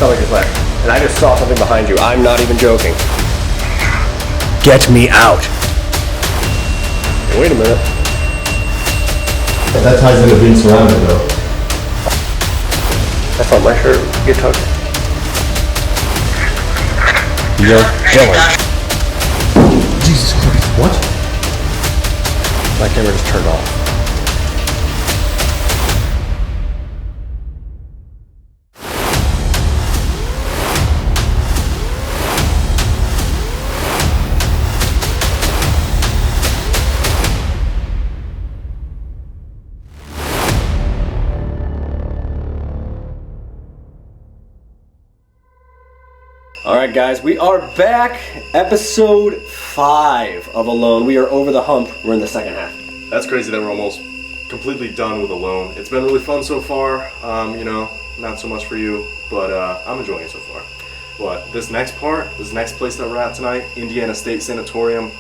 stomach is wet. And I just saw something behind you. I'm not even joking. Get me out. Hey, wait a minute. That ties into being surrounded, though. I thought my shirt would get tucked. You're Dylan. Jesus Christ, what? My camera just turned off. Alright guys, we are back. Episode 5 of Alone. We are over the hump. We're in the second half. That's crazy that we're almost completely done with Alone. It's been really fun so far. Not so much for you, but I'm enjoying it so far. But this next part, this next place that we're at tonight, Indiana State Sanatorium,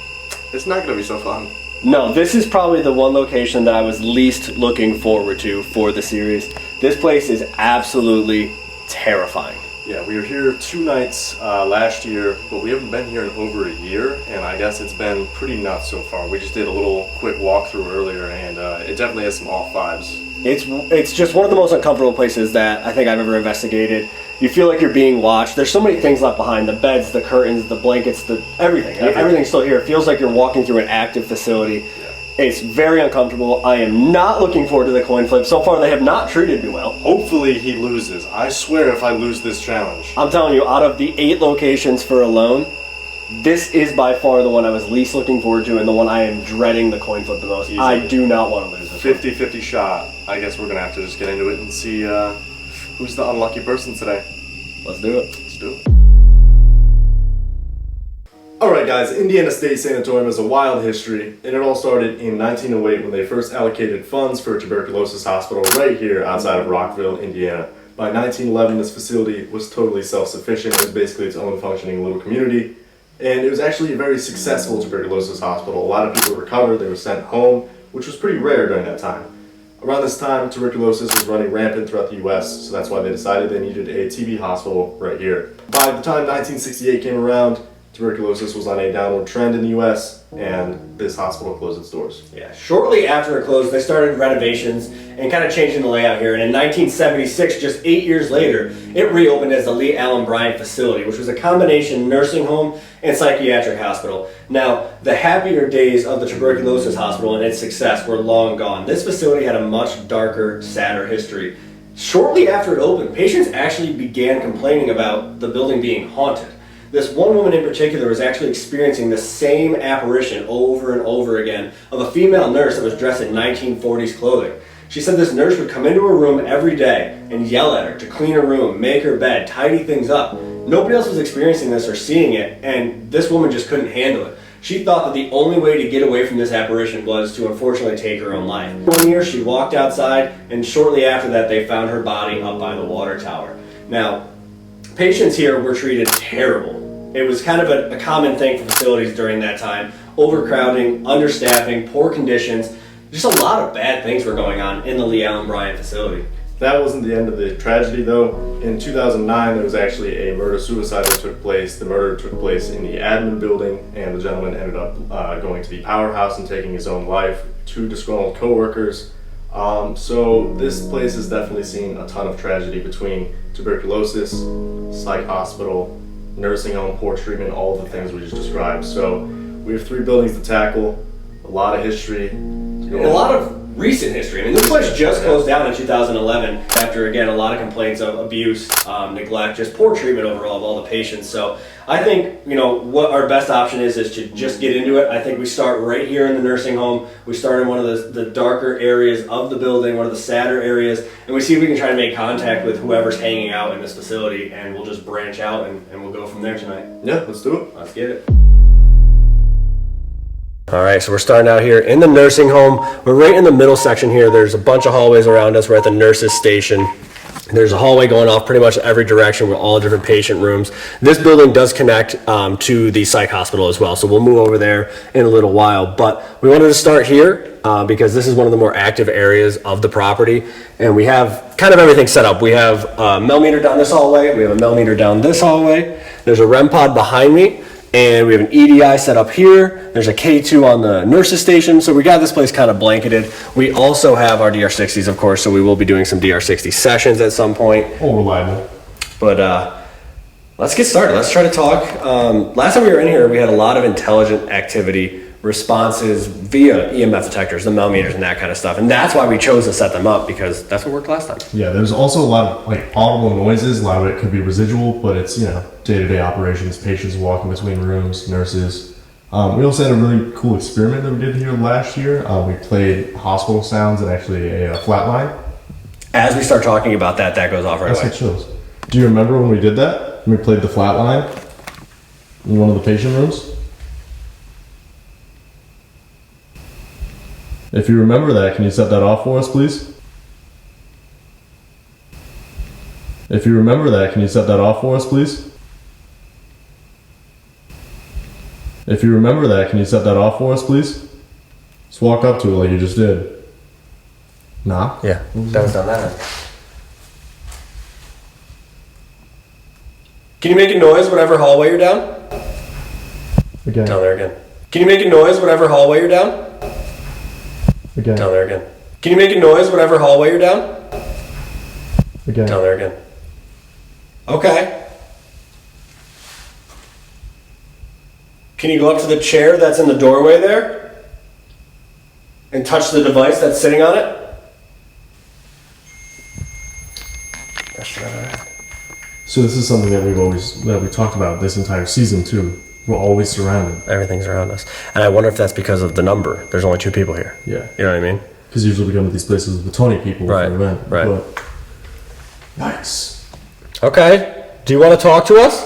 it's not going to be so fun. No, this is probably the one location that I was least looking forward to for the series. This place is absolutely terrifying. Yeah, we were here 2 nights last year, but we haven't been here in over a year, and I guess it's been pretty nuts so far. We just did a little quick walkthrough earlier, and it definitely has some off vibes. It's just one of the most uncomfortable places that I think I've ever investigated. You feel like you're being watched. There's so many things left behind. The beds, the curtains, the blankets, everything. Everything's still here. It feels like you're walking through an active facility. It's very uncomfortable. I am not looking forward to the coin flip. So far, they have not treated me well. Hopefully he loses. I swear if I lose this challenge. I'm telling you, out of the 8 locations for Alone, this is by far the one I was least looking forward to and the one I am dreading the coin flip the most. Easily. I do not want to lose this 50-50 shot. I guess we're going to have to just get into it and see who's the unlucky person today. Let's do it. Let's do it. Alright guys, Indiana State Sanatorium is a wild history, and it all started in 1908 when they first allocated funds for a tuberculosis hospital right here outside of Rockville, Indiana. By 1911, this facility was totally self-sufficient. It was basically its own functioning little community, and it was actually a very successful tuberculosis hospital. A lot of people recovered, they were sent home, which was pretty rare during that time. Around this time, tuberculosis was running rampant throughout the US, so that's why they decided they needed a TB hospital right here. By the time 1968 came around, tuberculosis was on a downward trend in the US, and this hospital closed its doors. Yeah, shortly after it closed, they started renovations and kind of changing the layout here. And in 1976, just 8 years later, it reopened as the Lee Allen Bryant facility, which was a combination nursing home and psychiatric hospital. Now, the happier days of the tuberculosis hospital and its success were long gone. This facility had a much darker, sadder history. Shortly after it opened, patients actually began complaining about the building being haunted. This one woman in particular was actually experiencing the same apparition over and over again of a female nurse that was dressed in 1940s clothing. She said this nurse would come into her room every day and yell at her to clean her room, make her bed, tidy things up. Nobody else was experiencing this or seeing it, and this woman just couldn't handle it. She thought that the only way to get away from this apparition was to unfortunately take her own life. One year she walked outside, and shortly after that they found her body up by the water tower. Now, patients here were treated terrible. It was kind of a common thing for facilities during that time. Overcrowding, understaffing, poor conditions. Just a lot of bad things were going on in the Lee Allen Bryant facility. That wasn't the end of the tragedy though. In 2009 there was actually a murder-suicide that took place. The murder took place in the admin building, and the gentleman ended up going to the powerhouse and taking his own life. 2 disgruntled co-workers. So this place has definitely seen a ton of tragedy between tuberculosis, psych hospital, nursing home, poor treatment, all the things we just described. So we have 3 buildings to tackle, a lot of history. And a lot of recent history. I mean, this place just closed down in 2011 after, again, a lot of complaints of abuse, neglect, just poor treatment overall of all the patients. So I think, what our best option is to just get into it. I think we start right here in the nursing home. We start in one of the darker areas of the building, one of the sadder areas, and we see if we can try to make contact with whoever's hanging out in this facility, and we'll just branch out and we'll go from there tonight. Yeah, let's do it. Let's get it. All right, so we're starting out here in the nursing home. We're right in the middle section here. There's a bunch of hallways around us. We're at the nurses' station. There's a hallway going off pretty much every direction with all different patient rooms. This building does connect to the psych hospital as well, so we'll move over there in a little while. But we wanted to start here because this is one of the more active areas of the property, and we have kind of everything set up. We have a millimeter down this hallway, we have a millimeter down this hallway, there's a REM pod behind me, and we have an EDI set up here. There's a K2 on the nurses station, so we got this place kind of blanketed. We also have our DR60s, of course, so we will be doing some DR60 sessions at some point. Oh, reliable. But let's get started. Let's try to talk. Last time we were in here, we had a lot of intelligent activity responses via EMF detectors, the millimeters and that kind of stuff. And that's why we chose to set them up, because that's what worked last time. Yeah, there's also a lot of like audible noises. A lot of it could be residual, but it's, you know, day-to-day operations, patients walking between rooms, nurses. We also had a really cool experiment that we did here last year. We played hospital sounds and actually a flat line. As we start talking about that, that goes off right away. That's what chills. Do you remember when we did that? When we played the flat line in one of the patient rooms? If you remember that, can you set that off for us, please? If you remember that, can you set that off for us, please? If you remember that, can you set that off for us, please? Just walk up to it like you just did. Nah? Yeah, that was done that. Can you make a noise whatever hallway you're down? Again. Down there again. Can you make a noise whatever hallway you're down? Again. Down there again. Can you make a noise whatever hallway you're down? Again. Down there again. Okay. Can you go up to the chair that's in the doorway there and touch the device that's sitting on it? So this is something that we talked about this entire season too. We're always surrounded. Everything's around us. And I wonder if that's because of the number. There's only 2 people here. Yeah. You know what I mean? Because usually we go to these places with 20 people Right, for an event. right. But, yikes. Okay. Do you want to talk to us?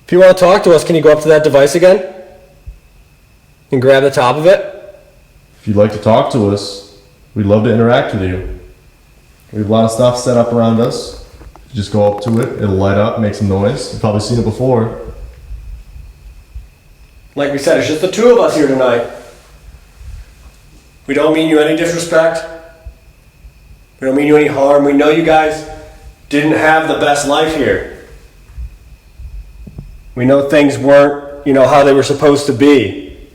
If you want to talk to us, can you go up to that device again? And grab the top of it? If you'd like to talk to us, we'd love to interact with you. We have a lot of stuff set up around us. You just go up to it, it'll light up, make some noise. You've probably seen it before. Like we said, it's just the 2 of us here tonight. We don't mean you any disrespect. We don't mean you any harm. We know you guys didn't have the best life here. We know things weren't, how they were supposed to be.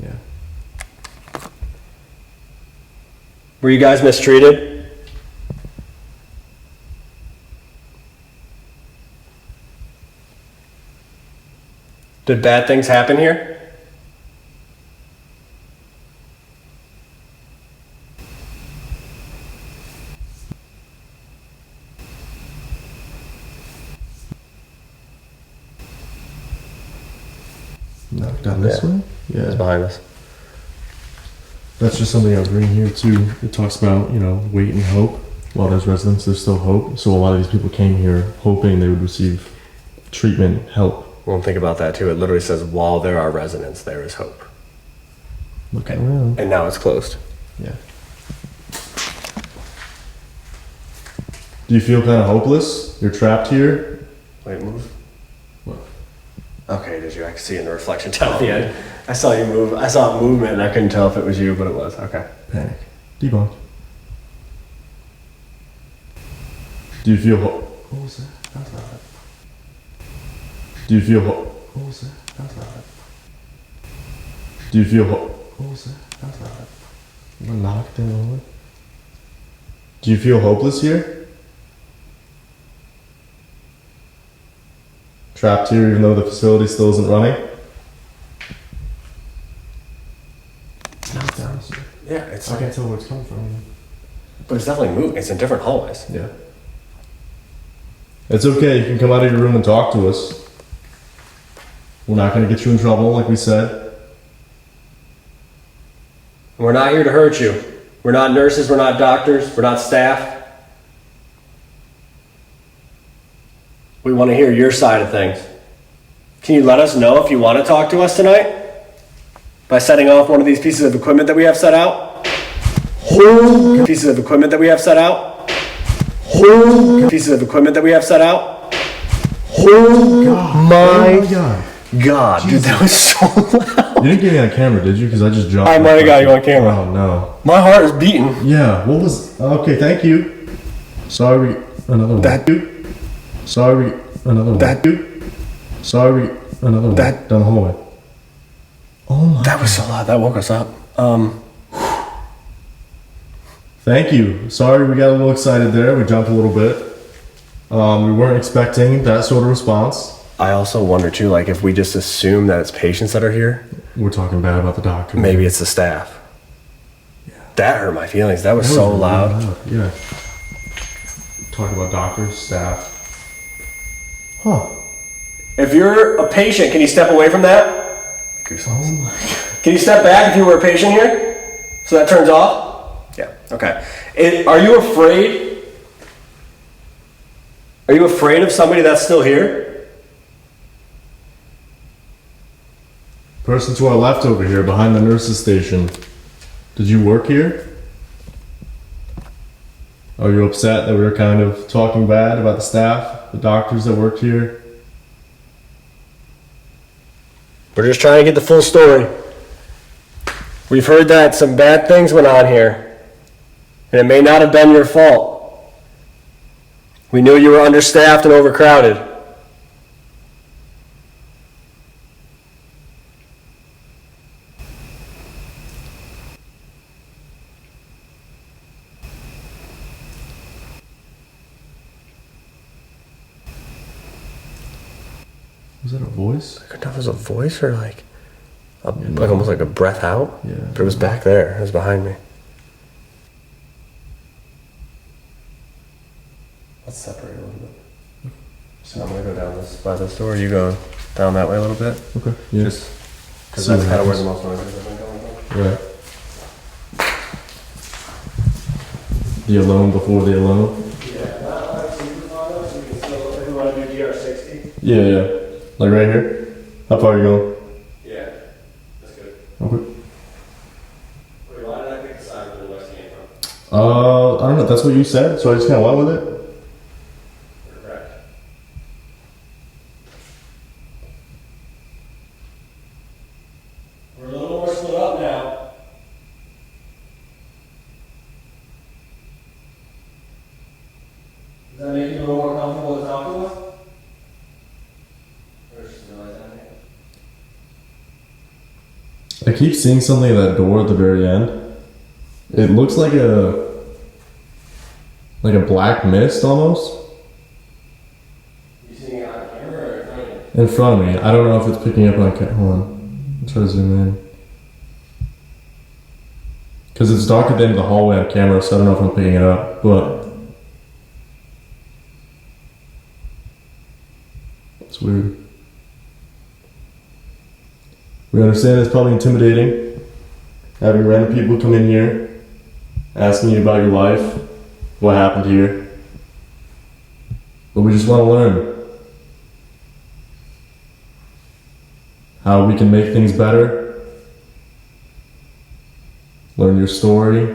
Yeah. Were you guys mistreated? Did bad things happen here? No, down this way? Yeah. It's behind us. That's just something out green here too. It talks about, wait and hope. While there's residents, there's still hope. So a lot of these people came here hoping they would receive treatment, help. Well, think about that too. It literally says, while there are residents, there is hope. Looking around. And now it's closed. Yeah. Do you feel kind of hopeless? You're trapped here? Wait, move. What? Okay, did you? I could see in the reflection down at the end. I saw you move. I saw a movement and I couldn't tell if it was you, but it was. Okay. Panic. Debunked. Do you feel What was that? That's not it. Do you feel What was that? That's not it. Do you feel What was that? That's not it. I'm knocked in over. Do you feel hopeless here? Trapped here even though the facility still isn't running? Yeah, it's. I can't tell where it's coming from. But it's definitely moving. It's in different hallways. Yeah. It's okay, you can come out of your room and talk to us. We're not going to get you in trouble, like we said. We're not here to hurt you. We're not nurses, we're not doctors, we're not staff. We want to hear your side of things. Can you let us know if you want to talk to us tonight? By setting off one of these pieces of equipment that we have set out? Pieces of equipment that we have set out. Pieces of equipment that we have set out. My God, dude, that was so loud. You didn't get me on camera, did you? Because I just jumped. I might have got you on camera. Oh no. My heart is beating. Yeah. What was? Okay. Thank you. Sorry. Another one. That dude. Sorry. Another one. That dude. Sorry. Another one. That- Down the hallway. Oh my. That was so loud. That woke us up. Thank you. Sorry, we got a little excited there. We jumped a little bit. We weren't expecting that sort of response. I also wonder too, like if we just assume that it's patients that are here, We're talking bad about the doctor. maybe it's the staff. Yeah. That hurt my feelings. That was That so was really loud. Yeah. Talking about doctors, staff. Huh. If you're a patient, can you step away from that? Oh my God. Can you step back if you were a patient here? So that turns off? Yeah, okay. Are you afraid? Are you afraid of somebody that's still here? Person to our left over here, behind the nurse's station. Did you work here? Are you upset that we were kind of talking bad about the staff, the doctors that worked here? We're just trying to get the full story. We've heard that some bad things went on here, and it may not have been your fault. We knew you were understaffed and overcrowded. Was that a voice? I couldn't tell if it was a voice or like almost like a breath out. Yeah. But it was back there. It was behind me. Let's separate a little bit. So I'm gonna go down this by this door. You go down that way a little bit. Okay. Yeah. Just because See that's what kind of where happens. the most noise is. I've been going. Right. The alone before the alone? Yeah, not super far though, so we can still, if we want to do DR60. Yeah, yeah. Like right here? How far are you going? Yeah, that's good. Okay. Wait, why did I pick the side where the noise came from? I don't know. That's what you said, so I just kind of went with it. Correct. We're a little more split up now. Does that make you a little more comfortable to talk to us? Or just realize that? I keep seeing something at that door at the very end. It looks like a black mist almost You seeing it on camera or in front of you? in front of me. I don't know if it's picking up on camera. Hold on. I'll try to zoom in. Because it's dark at the end of the hallway on camera, so I don't know if I'm picking it up, but it's weird. We understand it's probably intimidating having random people come in here asking you about your life, what happened here. But we just want to learn how we can make things better, learn your story,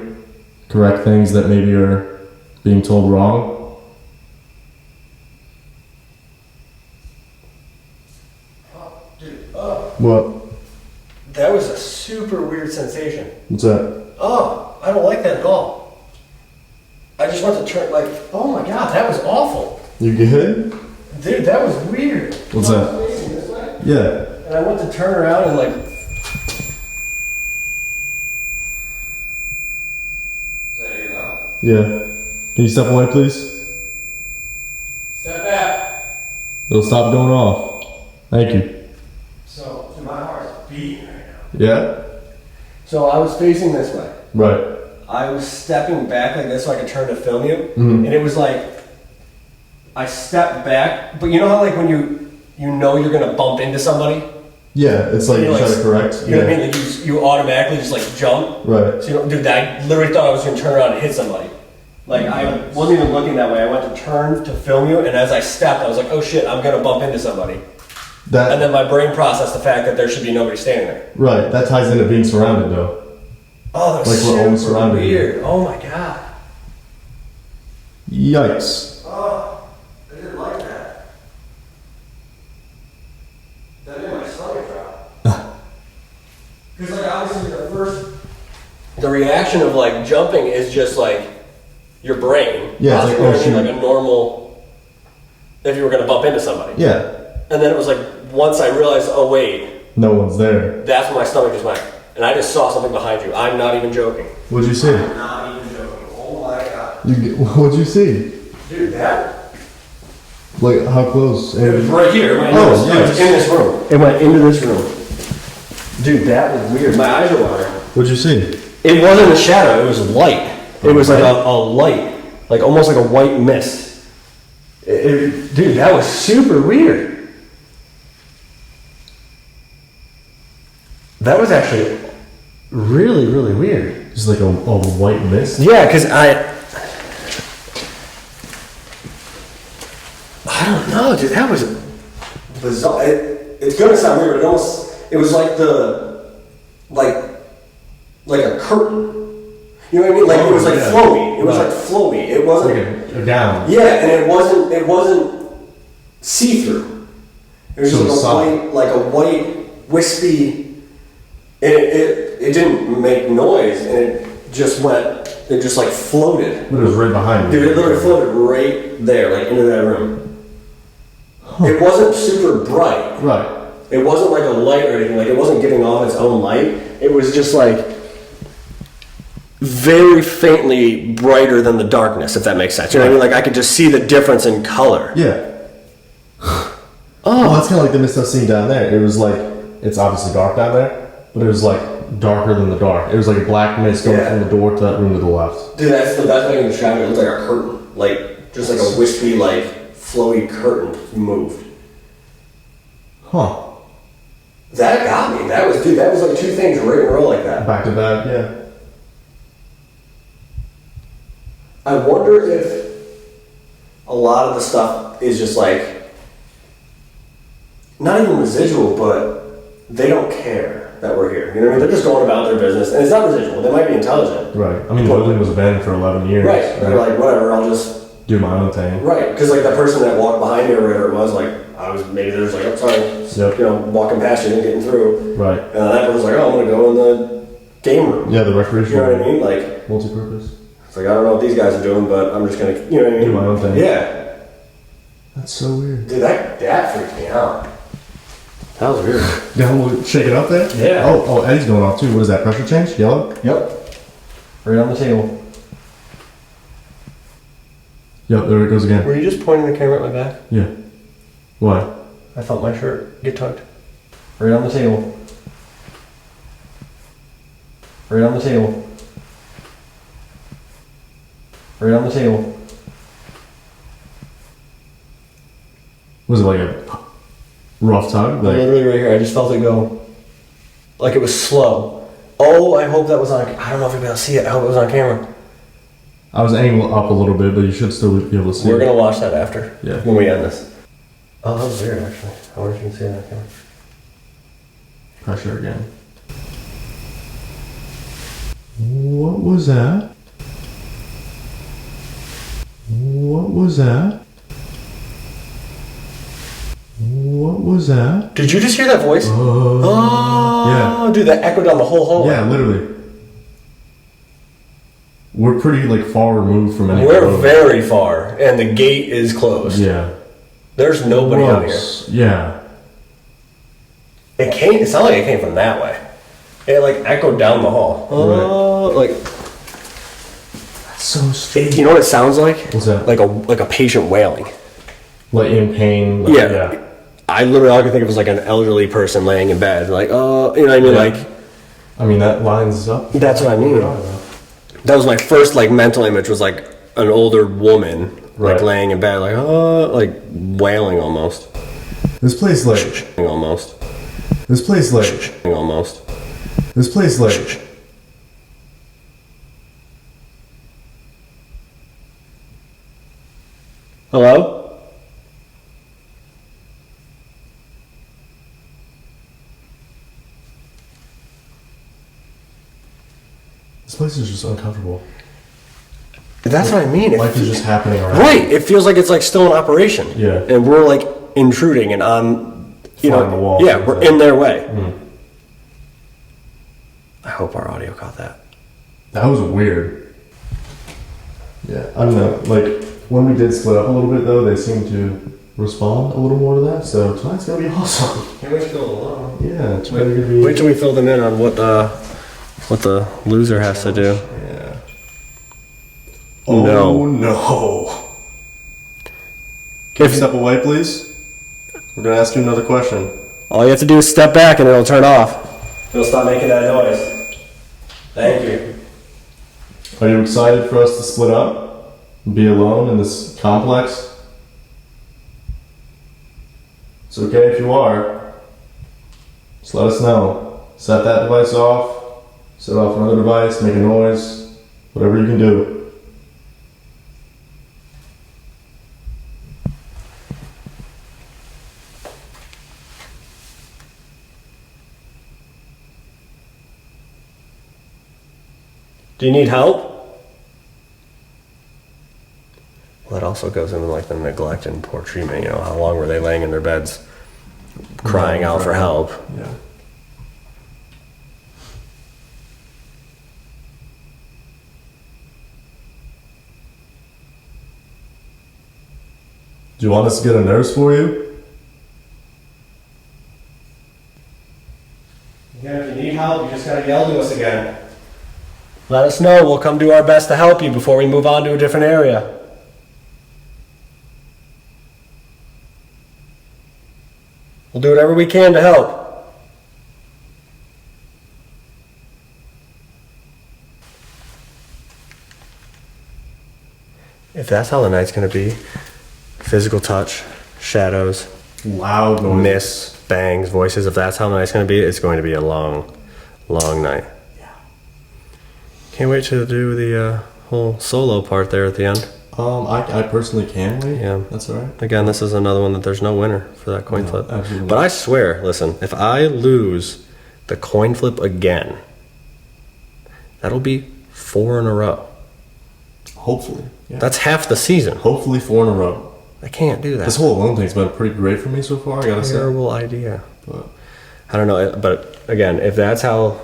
correct things that maybe are being told wrong. What? That was a super weird sensation. What's that? Oh, I don't like that at all. I just want to turn, like, oh my god, that was awful. You good? Dude, that was weird. What's I that? was facing this way, Yeah. and I went to turn around and, like. Is that your mouth? Yeah. Can you step away, please? Step back. It'll stop going off. Thank you. So, dude, my heart's beating right now. Yeah? So I was facing this way. Right. I was stepping back like this so I could turn to film you, Mhm. and it was like I stepped back, but you know how like when you know you're gonna bump into somebody, Yeah, it's like You're you like- try to correct. you know what I mean? Like you automatically just like jump. Right. So you know, dude, I literally thought I was gonna turn around and hit somebody. Like I wasn't even looking that way. I went to turn to film you, and as I stepped, I was like, oh shit, I'm gonna bump into somebody. That And then my brain processed the fact that there should be nobody standing there. right. That ties into being surrounded though. Oh, that was Like we're all super surrounded weird. Oh my god. Yikes. Oh, I didn't like that. That made my stomach drop. Because like obviously the reaction of like jumping is just like your brain. Yeah, it's like, oh, shoot. like a normal, if you were gonna bump into somebody. Yeah. And then it was like, once I realized, oh wait, No one's there. that's when my stomach just went. And I just saw something behind you. I'm not even joking. What'd you see? I'm not even joking. Oh my god. What'd you see? Dude, that. Like, how close? It was right here. It was in this room. It went into this room. Dude, that was weird. My eyes are watering. What'd you see? It wasn't a shadow, it was light. It was like a light. Like almost like a white mist. Dude, that was super weird. That was actually really, really weird. Just like a white mist? Yeah, because I don't know, dude. That was bizarre. It's gonna sound weird, but it was like like a curtain. You know what I mean? Like it was like flowy. It was like flowy. It wasn't Like a gown. Yeah, and it wasn't see-through. It was So just like a white wispy. And it didn't make noise, and it just like floated. But it was right behind you. Dude, it literally floated right there, like into that room. It wasn't super bright. Right. It wasn't like a light or anything. Like it wasn't giving off its own light. It was just like very faintly brighter than the darkness, if that makes sense. You know what I mean? Like I could just see the difference in color. Yeah. Well, that's kind of like the mist I've seen down there. It was like, it's obviously dark down there, but it was like darker than the dark. It was like a black mist going from the door to that room to the left. Dude, that's the best way to describe it. It looked like a curtain. Like, just like a wispy, like, flowy curtain moved. Huh. That got me. That was like two things right in a row like that. Back to back, yeah. I wonder if a lot of the stuff is just like, not even residual, but they don't care that we're here. You know what I mean? They're just going about their business, and it's not residual. They might be intelligent. Right. I mean, the building was abandoned for 11 years. Right. They're like, whatever, I'll just do my own thing. Right. Because like that person that walked behind me or whatever it was, like, maybe they're just like, oh, sorry, Yep. you know, walking past you and getting through. Right. And that person's like, oh, I'm going to go in the game room. Yeah, the recreational. You know what I mean? Like, multi-purpose. it's like, I don't know what these guys are doing, but I'm just going to, you know what I mean? Do my own thing. Yeah. That's so weird. Dude, that freaked me out. That was weird. Yeah, we'll shake it up there? Yeah. Oh, Eddie's going off too. What is that, pressure change? Yellow? Yep. Right on the table. Yep, there it goes again. Were you just pointing the camera at my back? Yeah. Why? I felt my shirt get tugged. Right on the table. Right on the table. Right on the table. Was it like a rough tug? Like, Literally right here. I just felt it go. Like it was slow. Oh, I hope that was on. I don't know if anybody else see it. I hope it was on camera. I was angled up a little bit, but you should still be able to see We're it. gonna watch that after. Yeah. When we end this. Oh, that was weird actually. I wonder if you can see it on camera. Pressure again. What was that? What was that? What was that? Did you just hear that voice? Oh, yeah. Dude, that echoed down the whole hallway. Yeah, literally. We're pretty like far removed from any. We're very far, and the gate is closed. Yeah. There's nobody out here. Gross. Yeah. It sounded like it came from that way. It like echoed down the hall. Like That's so strange. you know what it sounds like? What's that? Like a patient wailing. Like in pain. Like, Yeah. I literally all I could think of was like an elderly person laying in bed, like, oh, you know what I mean? Yeah. Like, I mean that lines up. that's what I mean. That was my first like mental image, was like an older woman like Right. laying in bed, like, oh, like wailing almost. This place like. Almost. This place like. Almost. This place like. Hello? This place is just uncomfortable. That's what I mean. Life is just happening around. Right. It feels like it's like still in operation. Yeah. And we're like intruding and on, you Flying know, the walls, yeah, we're in their way. Mm. I hope our audio caught that. That was weird. Yeah, I don't know. Like, when we did split up a little bit, though, they seemed to respond a little more to that. So tonight's gonna be awesome. Can't wait to go along. Yeah, it's gonna be. Wait till we fill them in on what the loser has to do. Yeah. No. Oh no. Can you step away, please? We're gonna ask you another question. All you have to do is step back and it'll turn off. It'll stop making that noise. Thank you. Are you excited for us to split up and be alone in this complex? It's okay if you are. Just let us know. Set that device off, set off another device, make a noise, whatever you can do. Do you need help? Well, that also goes into like the neglect and poor treatment. You know, how long were they laying in their beds crying out for help? Yeah. Do you want us to get a nurse for you? Yeah, if you need help, you just gotta yell to us again. Let us know. We'll come do our best to help you before we move on to a different area. We'll do whatever we can to help. If that's how the night's gonna be, physical touch, shadows, Loud noise. miss, bangs, voices, if that's how the night's gonna be, it's going to be a long, long night. Can't wait to do the whole solo part there at the end. I personally can wait. Yeah. That's alright. Again, this is another one that there's no winner for that coin flip. absolutely But not. I swear, listen, if I lose the coin flip again, that'll be 4 in a row. Hopefully. Yeah. That's half the season. Hopefully 4 in a row. I can't do that. This whole alone thing's been pretty great for me so far, I gotta say. Terrible idea. But I don't know, but again, if that's how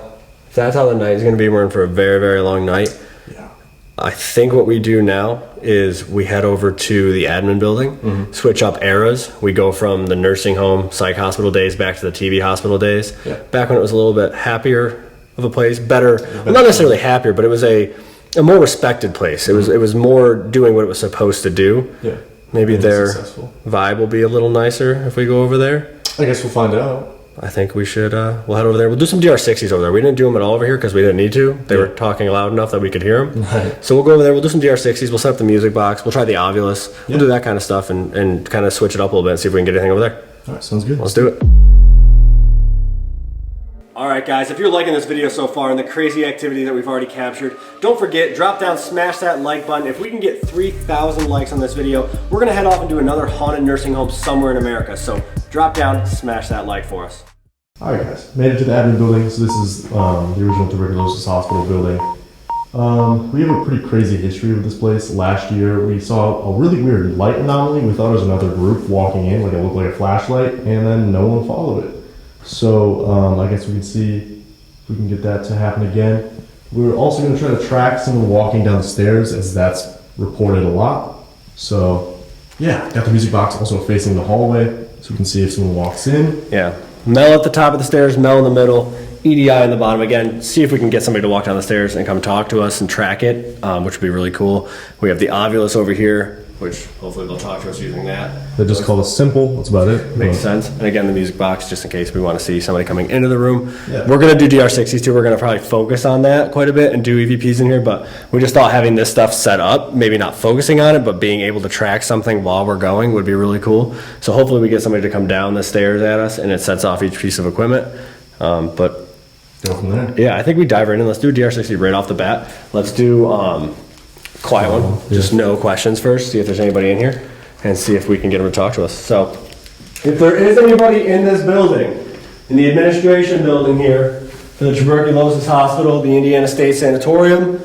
the night is going to be, we're in for a very, very long night. yeah. I think what we do now is we head over to the admin building, switch up eras. We go from the nursing home, psych hospital days back to the TV hospital days. Yeah. Back when it was a little bit happier of a place, better, well, not necessarily happier, but it was a more respected place. It was more doing what it was supposed to do. Yeah. Maybe And their successful. vibe will be a little nicer if we go over there. I guess we'll find out. I think we should, we'll head over there. We'll do some DR60s over there. We didn't do them at all over here because we didn't need to. They were talking loud enough that we could hear them. Right. So we'll go over there. We'll do some DR60s. We'll set up the music box. We'll try the Ovilus. We'll do that kind of stuff and kind of switch it up a little bit and see if we can get anything over there. Alright, sounds good. Let's do it. Alright guys, if you're liking this video so far and the crazy activity that we've already captured, don't forget, drop down, smash that like button. If we can get 3,000 likes on this video, we're going to head off and do another haunted nursing home somewhere in America. So drop down, smash that like for us. Alright guys, made it to the admin building. So this is the original tuberculosis hospital building. We have a pretty crazy history with this place. Last year we saw a really weird light anomaly. We thought it was another group walking in, like it looked like a flashlight, and then no one followed it. So I guess we can see if we can get that to happen again. We're also going to try to track someone walking down the stairs, as that's reported a lot. So yeah, got the music box also facing the hallway, so we can see if someone walks in. Yeah. Mel at the top of the stairs, Mel in the middle, EDI in the bottom. Again, see if we can get somebody to walk down the stairs and come talk to us and track it, which would be really cool. We have the Ovilus over here, which hopefully they'll talk to us using that. They just call us Simple. That's about it. Makes sense. And again, the music box, just in case we want to see somebody coming into the room. Yeah. We're going to do DR60s too. We're going to probably focus on that quite a bit and do EVPs in here, but we just thought having this stuff set up, maybe not focusing on it, but being able to track something while we're going would be really cool. So hopefully we get somebody to come down the stairs at us and it sets off each piece of equipment. But Go from there. yeah, I think we dive right in. Let's do DR60 right off the bat. Let's do quiet one. Just no questions first. See if there's anybody in here and see if we can get them to talk to us. So if there is anybody in this building, in the administration building here, for the Tuberculosis Hospital, the Indiana State Sanatorium.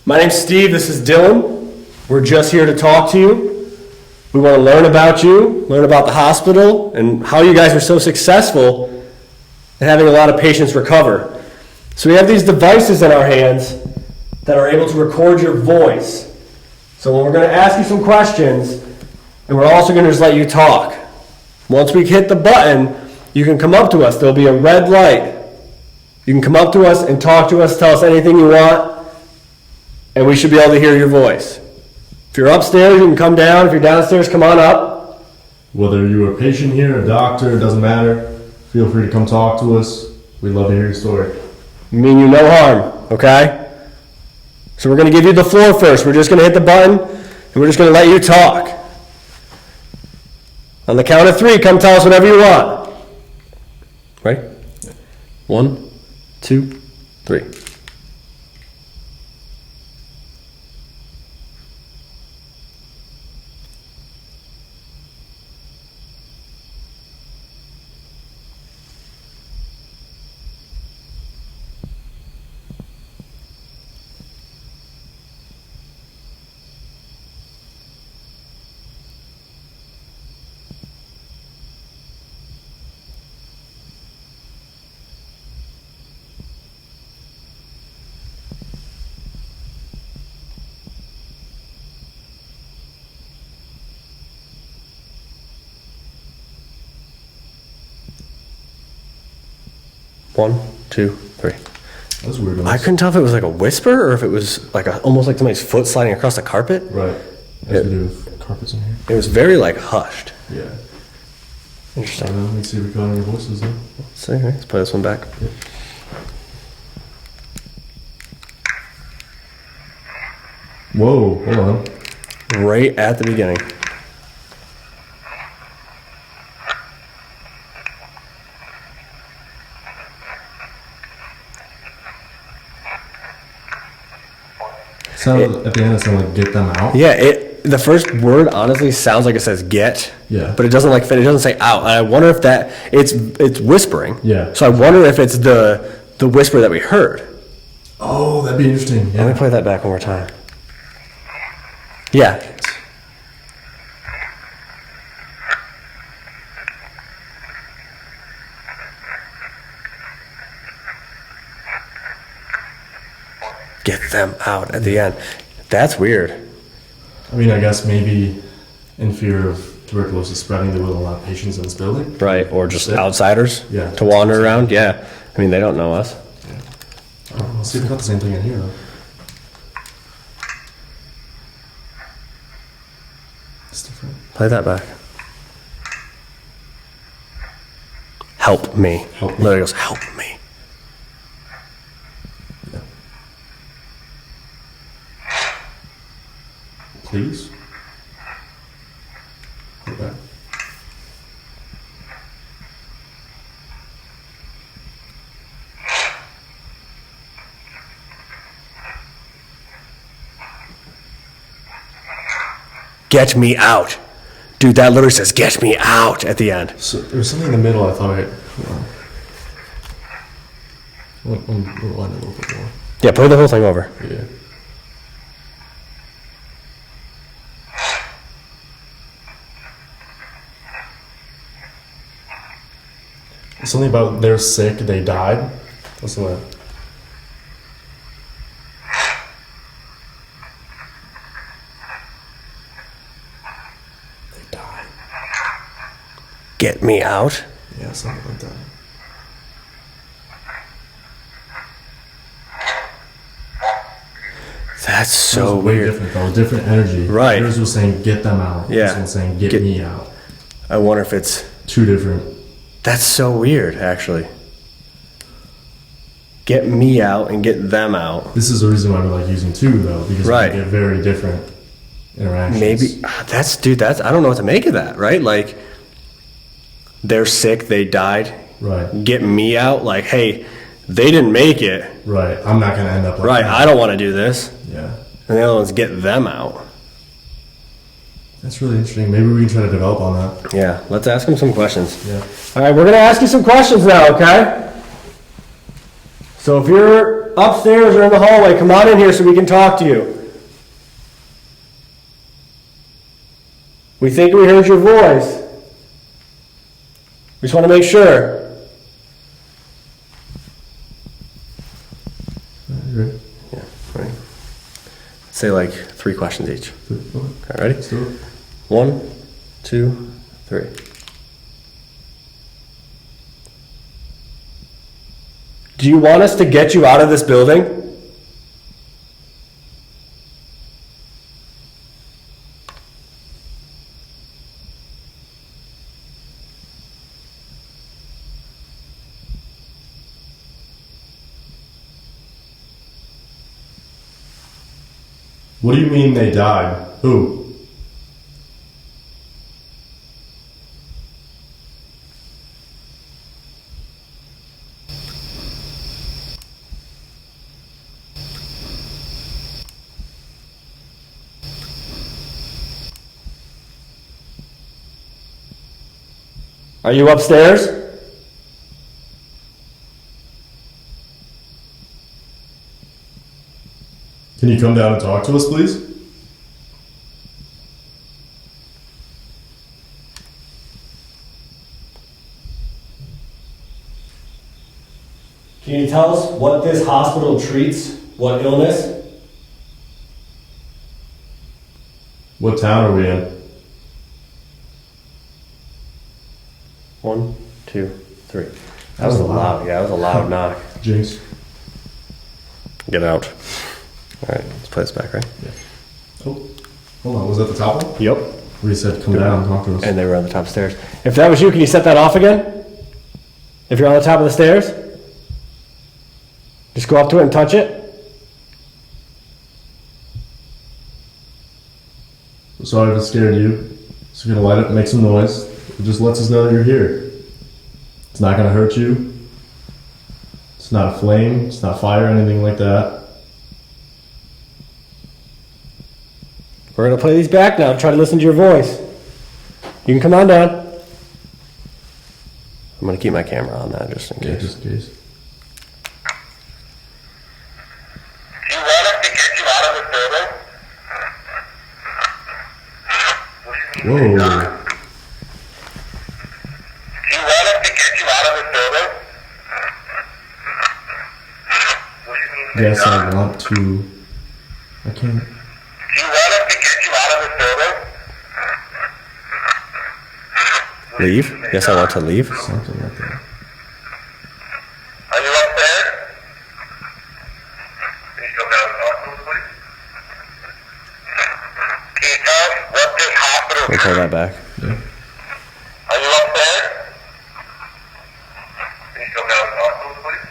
My name's Steve, this is Dylan. We're just here to talk to you. We want to learn about you, learn about the hospital, and how you guys are so successful in having a lot of patients recover. So we have these devices in our hands that are able to record your voice. So when we're going to ask you some questions, and we're also going to just let you talk. Once we hit the button, you can come up to us. There'll be a red light. You can come up to us and talk to us, tell us anything you want, and we should be able to hear your voice. If you're upstairs, you can come down. If you're downstairs, come on up. Whether you're a patient here, a doctor, it doesn't matter. Feel free to come talk to us. We'd love to hear your story. We mean you no harm, okay? So we're going to give you the floor first. We're just going to hit the button, and we're just going to let you talk. On the count of 3, come tell us whatever you want. Ready? 1, 2, 3. One, 2, 3. That was weird. I couldn't tell if it was like a whisper or if it was like almost like somebody's foot sliding across the carpet. Right. Has to do with carpets in here. It was very like hushed. Yeah. Interesting. Let me see if we got any voices though. So anyway, let's play this one back. Yeah. Whoa, hold on. Right at the beginning. At the end, it sounded like get them out. Yeah, the first word honestly sounds like it says get. Yeah. But it doesn't like fit. It doesn't say out. And I wonder if that it's whispering. Yeah. So I wonder if it's the whisper that we heard. Oh, that'd be interesting. Yeah. Let me play that back one more time. Yeah. Get them out at the end. That's weird. I mean, I guess maybe in fear of tuberculosis spreading, they will allow patients in this building. Right, or just outsiders Yeah. to wander around. Yeah. I mean, they don't know us. Oh, let's see if we got the same thing in here though. It's different. Play that back. Help me. Help me. Literally goes, help me. Yeah. Please. Put it back. Get me out. Dude, that literally says, get me out at the end. So there was something in the middle I thought I We'll rewind a little bit more. Yeah, play the whole thing over. Yeah. Something about they're sick, they died. Listen to that. They died. Get me out. Yeah, something like that. That's so That was way weird. different though, different energy. Right. Yours was saying get them out. Yeah. This one's saying get me out. I wonder if it's... Two different. That's so weird, actually. Get me out and get them out. This is the reason why we like using two though, because Right. we get very different interactions. Maybe, that's, I don't know what to make of that, right? Like, they're sick, they died. Right. Get me out, like, hey, they didn't make it. Right. I'm not gonna end up like Right, that. I don't want to do this. Yeah. And the other one's get them out. That's really interesting. Maybe we can try to develop on that. Yeah, let's ask him some questions. Yeah. All right, we're going to ask you some questions now, okay? So if you're upstairs or in the hallway, come on in here so we can talk to you. We think we heard your voice. We just want to make sure. You ready? Yeah, ready? Say like 3 questions each. Okay, ready? Let's do it. 1, 2, 3. Do you want us to get you out of this building? What do you mean they died? Who? Are you upstairs? Can you come down and talk to us, please? Can you tell us what this hospital treats? What illness? What town are we in? 1, 2, 3. That was a loud, yeah, that was a loud knock. Jinx. Get out. All right, let's play this back, right? Oh, hold on. Was that the top one? Yep. Where you said come down and talk to us? And they were on the top stairs. If that was you, can you set that off again? If you're on the top of the stairs? Just go up to it and touch it. Sorry if it scared you. So you're gonna light up and make some noise. It just lets us know that you're here. It's not gonna hurt you. It's not a flame. It's not fire, anything like that. We're gonna play these back now. Try to listen to your voice. You can come on down. I'm gonna keep my camera on that just in case. Yeah, just in case. Do you want us to get you out of the building? Whoa. Do you want us to get you out of the building? Yes, I want to. I can't. Do you want us to get you out of the building? Leave? Yes, I want to leave. Something like that. Are you upstairs? Can you come down and talk to us, please? Can you tell us what this hospital We'll play that back. Yeah. Are you upstairs? Can you come down and talk to us, please?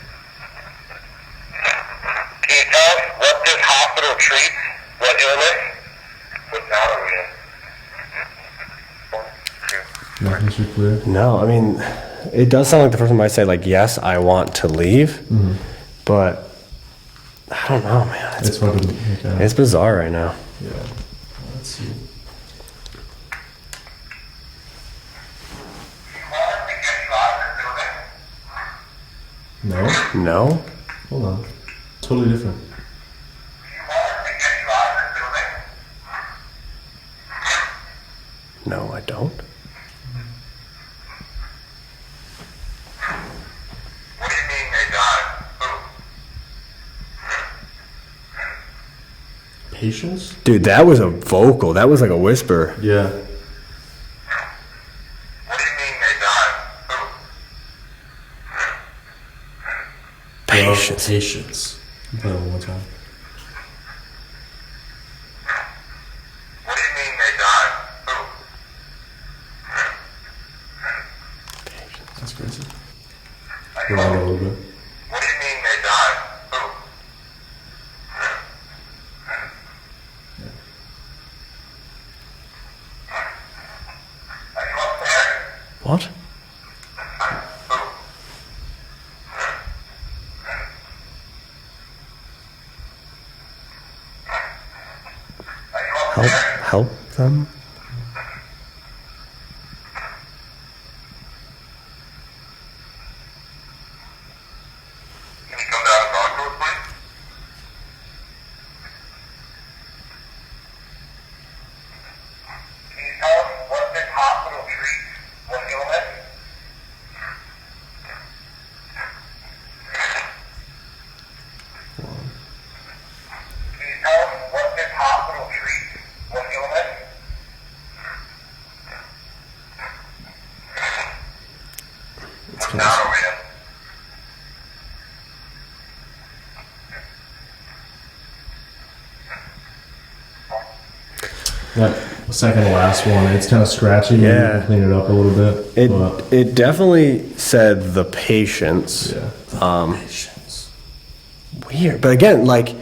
Can you tell us what this hospital treats? What illness? What town are we in? 1, 2. Nothing's too clear. No, I mean, it does sound like the person might say like, yes, I want to leave, but I don't know, man. It's hard to make out. It's bizarre right now. Yeah. Let's see. No? No? Hold on. Totally different. No, I don't. What do you mean they died? Who? Patience? Dude, that was a vocal. That was like a whisper. Yeah. What do you mean they died? Who? Patience. Patience. Play it one more time. What do you mean they died? Who? That's crazy. Rewind a little bit. What do you mean they died? Who? Are you upstairs? What? Who? Are you upstairs? Help them? Can you come down and That second to last one, it's kind of scratchy. Yeah. You can clean it up a little bit. but, It definitely said the patients. yeah. Weird, but again, like,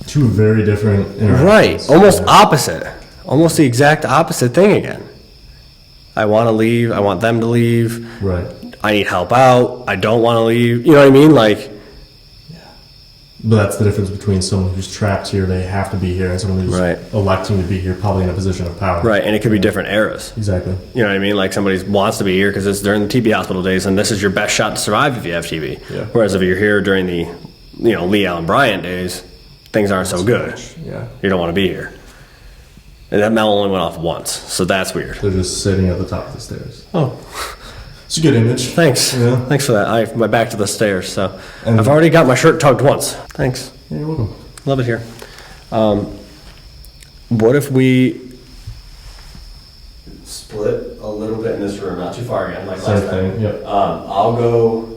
Two very different interactions. right, almost Yeah. opposite, almost the exact opposite thing again. I want to leave. I want them to leave. Right. I need help out. I don't want to leave. You know what I mean? Like, But that's the difference between someone who's trapped here, they have to be here, and someone who's Right. electing to be here, probably in a position of power. right, and it could be different eras. Exactly. You know what I mean? Like somebody wants to be here because it's during the TB hospital days, and this is your best shot to survive if you have TB. Yeah. Whereas if you're here during the, Lee Allen Bryant days, things aren't so good. Yeah. You don't want to be here. And that bell only went off once, so that's weird. They're just sitting at the top of the stairs. Oh, It's a good image. thanks. Yeah. Thanks for that. I have my back to the stairs, so And- I've already got my shirt tugged once. Thanks. Yeah, you're welcome. Love it here. What if we split a little bit in this room, not too far again, like Same last time? thing, yep. I'll go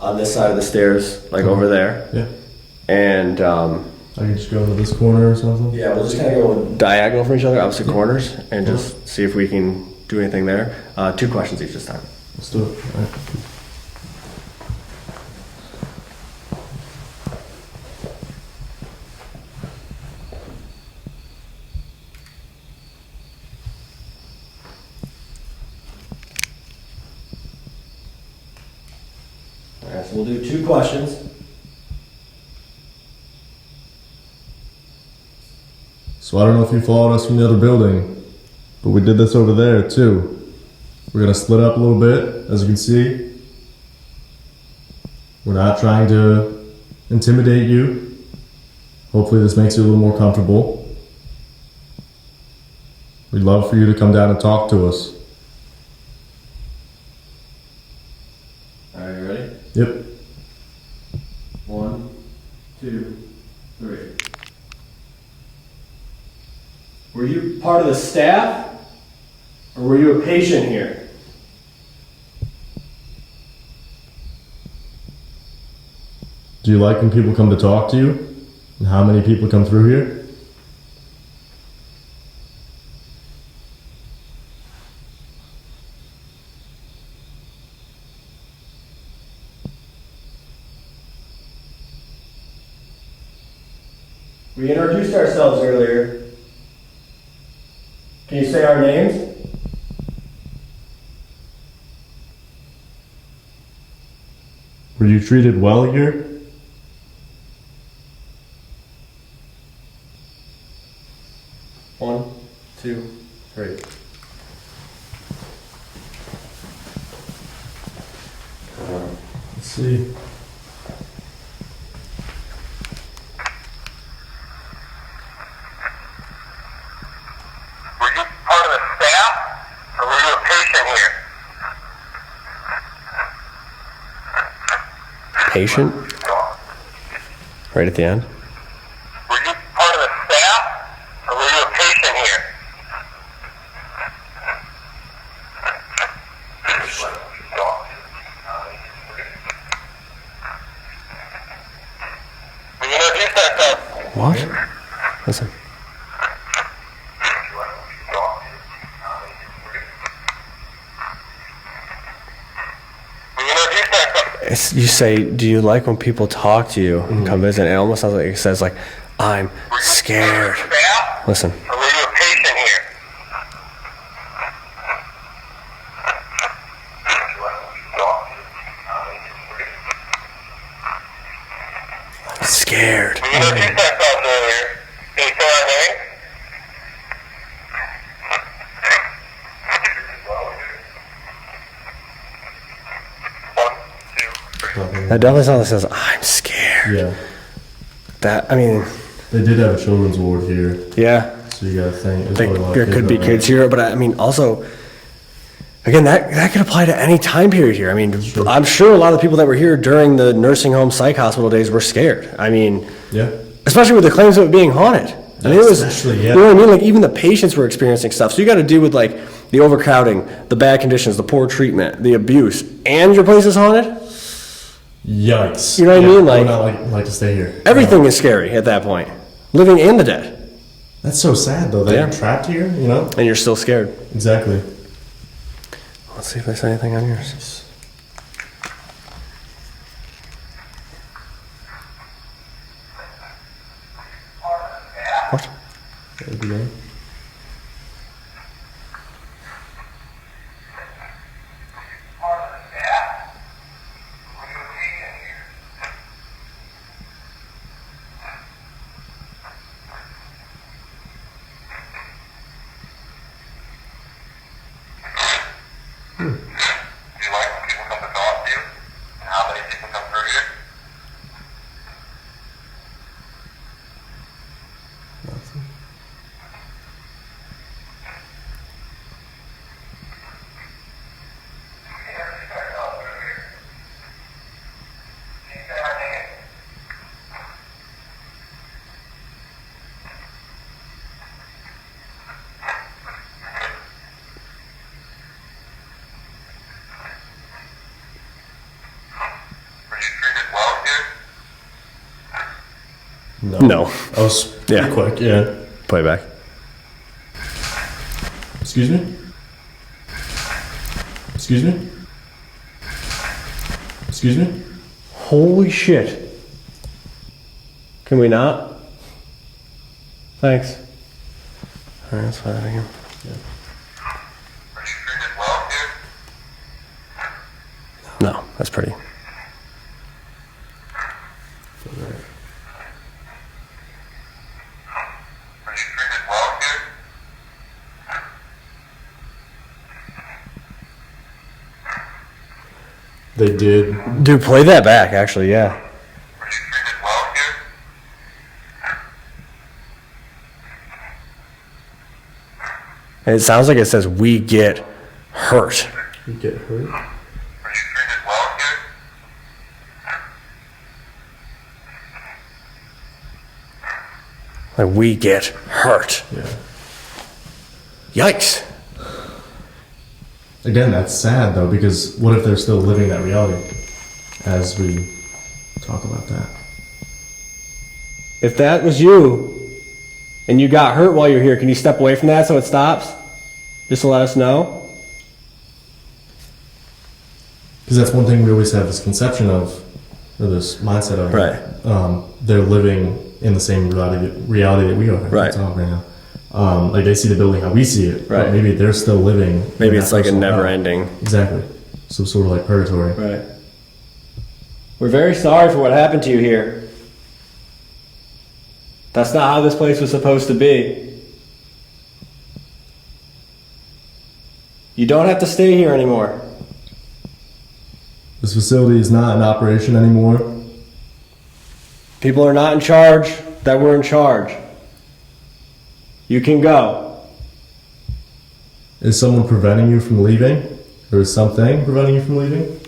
on this side of the stairs, like over there, Yeah. and I can just go into this corner or something. yeah, we'll just kind of go diagonal from each other, opposite corners, and just see if we can do anything there. 2 questions each this time. Let's do it. All right. All right, so we'll do 2 questions. So I don't know if you followed us from the other building, but we did this over there too. We're gonna split up a little bit, as you can see. We're not trying to intimidate you. Hopefully this makes you a little more comfortable. We'd love for you to come down and talk to us. Are you ready? Yep. 1, 2, 3. Were you part of the staff, or were you a patient here? Do you like when people come to talk to you? And how many people come through here? We introduced ourselves earlier. Can you say our names? Were you treated well here? One, two, three. Let's see. Were you part of the staff, or were you a patient here? Patient? Right at the end. Were you part of the staff, or were you a patient here? We introduced ourselves. What? Listen. We introduced ourselves. You say, do you like when people talk to you and come visit? It almost sounds like it says, like, I'm scared. Staff, Listen. or were you a patient here? I'm scared. We introduced ourselves earlier. Can you say our name? One, two, That definitely sounds like it says, I'm scared. Yeah. That, I mean, They did have a children's ward here, yeah. so you gotta think. there's Think probably a lot of there could be around. kids here, but I mean, also, again, that could apply to any time period here. I mean, I'm sure a lot of the people that were here during the nursing home psych hospital days were scared. I mean, Yeah. especially with the claims of it being haunted. I mean, it was, Especially, yeah. you know what I mean? Like, even the patients were experiencing stuff. So you got to deal with, like, the overcrowding, the bad conditions, the poor treatment, the abuse, and your place is haunted? Yikes. You know what I mean? I would Like- not like to stay here. Everything is scary at that point. Living and the dead. That's so sad, though. That Yeah. you're trapped here, you know? And you're still scared. Exactly. Let's see if there's anything on yours. What? There we go. Do you like when people come to talk to you? And how many people come through here? Were you treated well here? No. I was pretty quick, yeah. Play back. Excuse me? Excuse me? Excuse me? Holy shit. Can we not? Thanks. Alright, let's try that again. Were you treated well here? No, that's pretty. Were you treated well here? They did. Dude, play that back, actually, yeah. Were you treated well here? And it sounds like it says, we get hurt. You get hurt? Were you treated well here? Like, we get hurt. Yeah. Yikes. Again, that's sad, though, because what if they're still living that reality as we talk about that? If that was you, and you got hurt while you're here, can you step away from that so it stops? Just to let us know? Because that's one thing we always have this conception of, or this mindset of. Right. They're living in the same reality that we are. Right. Right now. Like they see the building how we see it. Right. But maybe they're still living. Maybe in it's that like a personal never hell. ending. Exactly. Some sort of like purgatory. Right. We're very sorry for what happened to you here. That's not how this place was supposed to be. You don't have to stay here anymore. This facility is not in operation anymore. People are not in charge that we're in charge. You can go. Is someone preventing you from leaving? Or is something preventing you from leaving?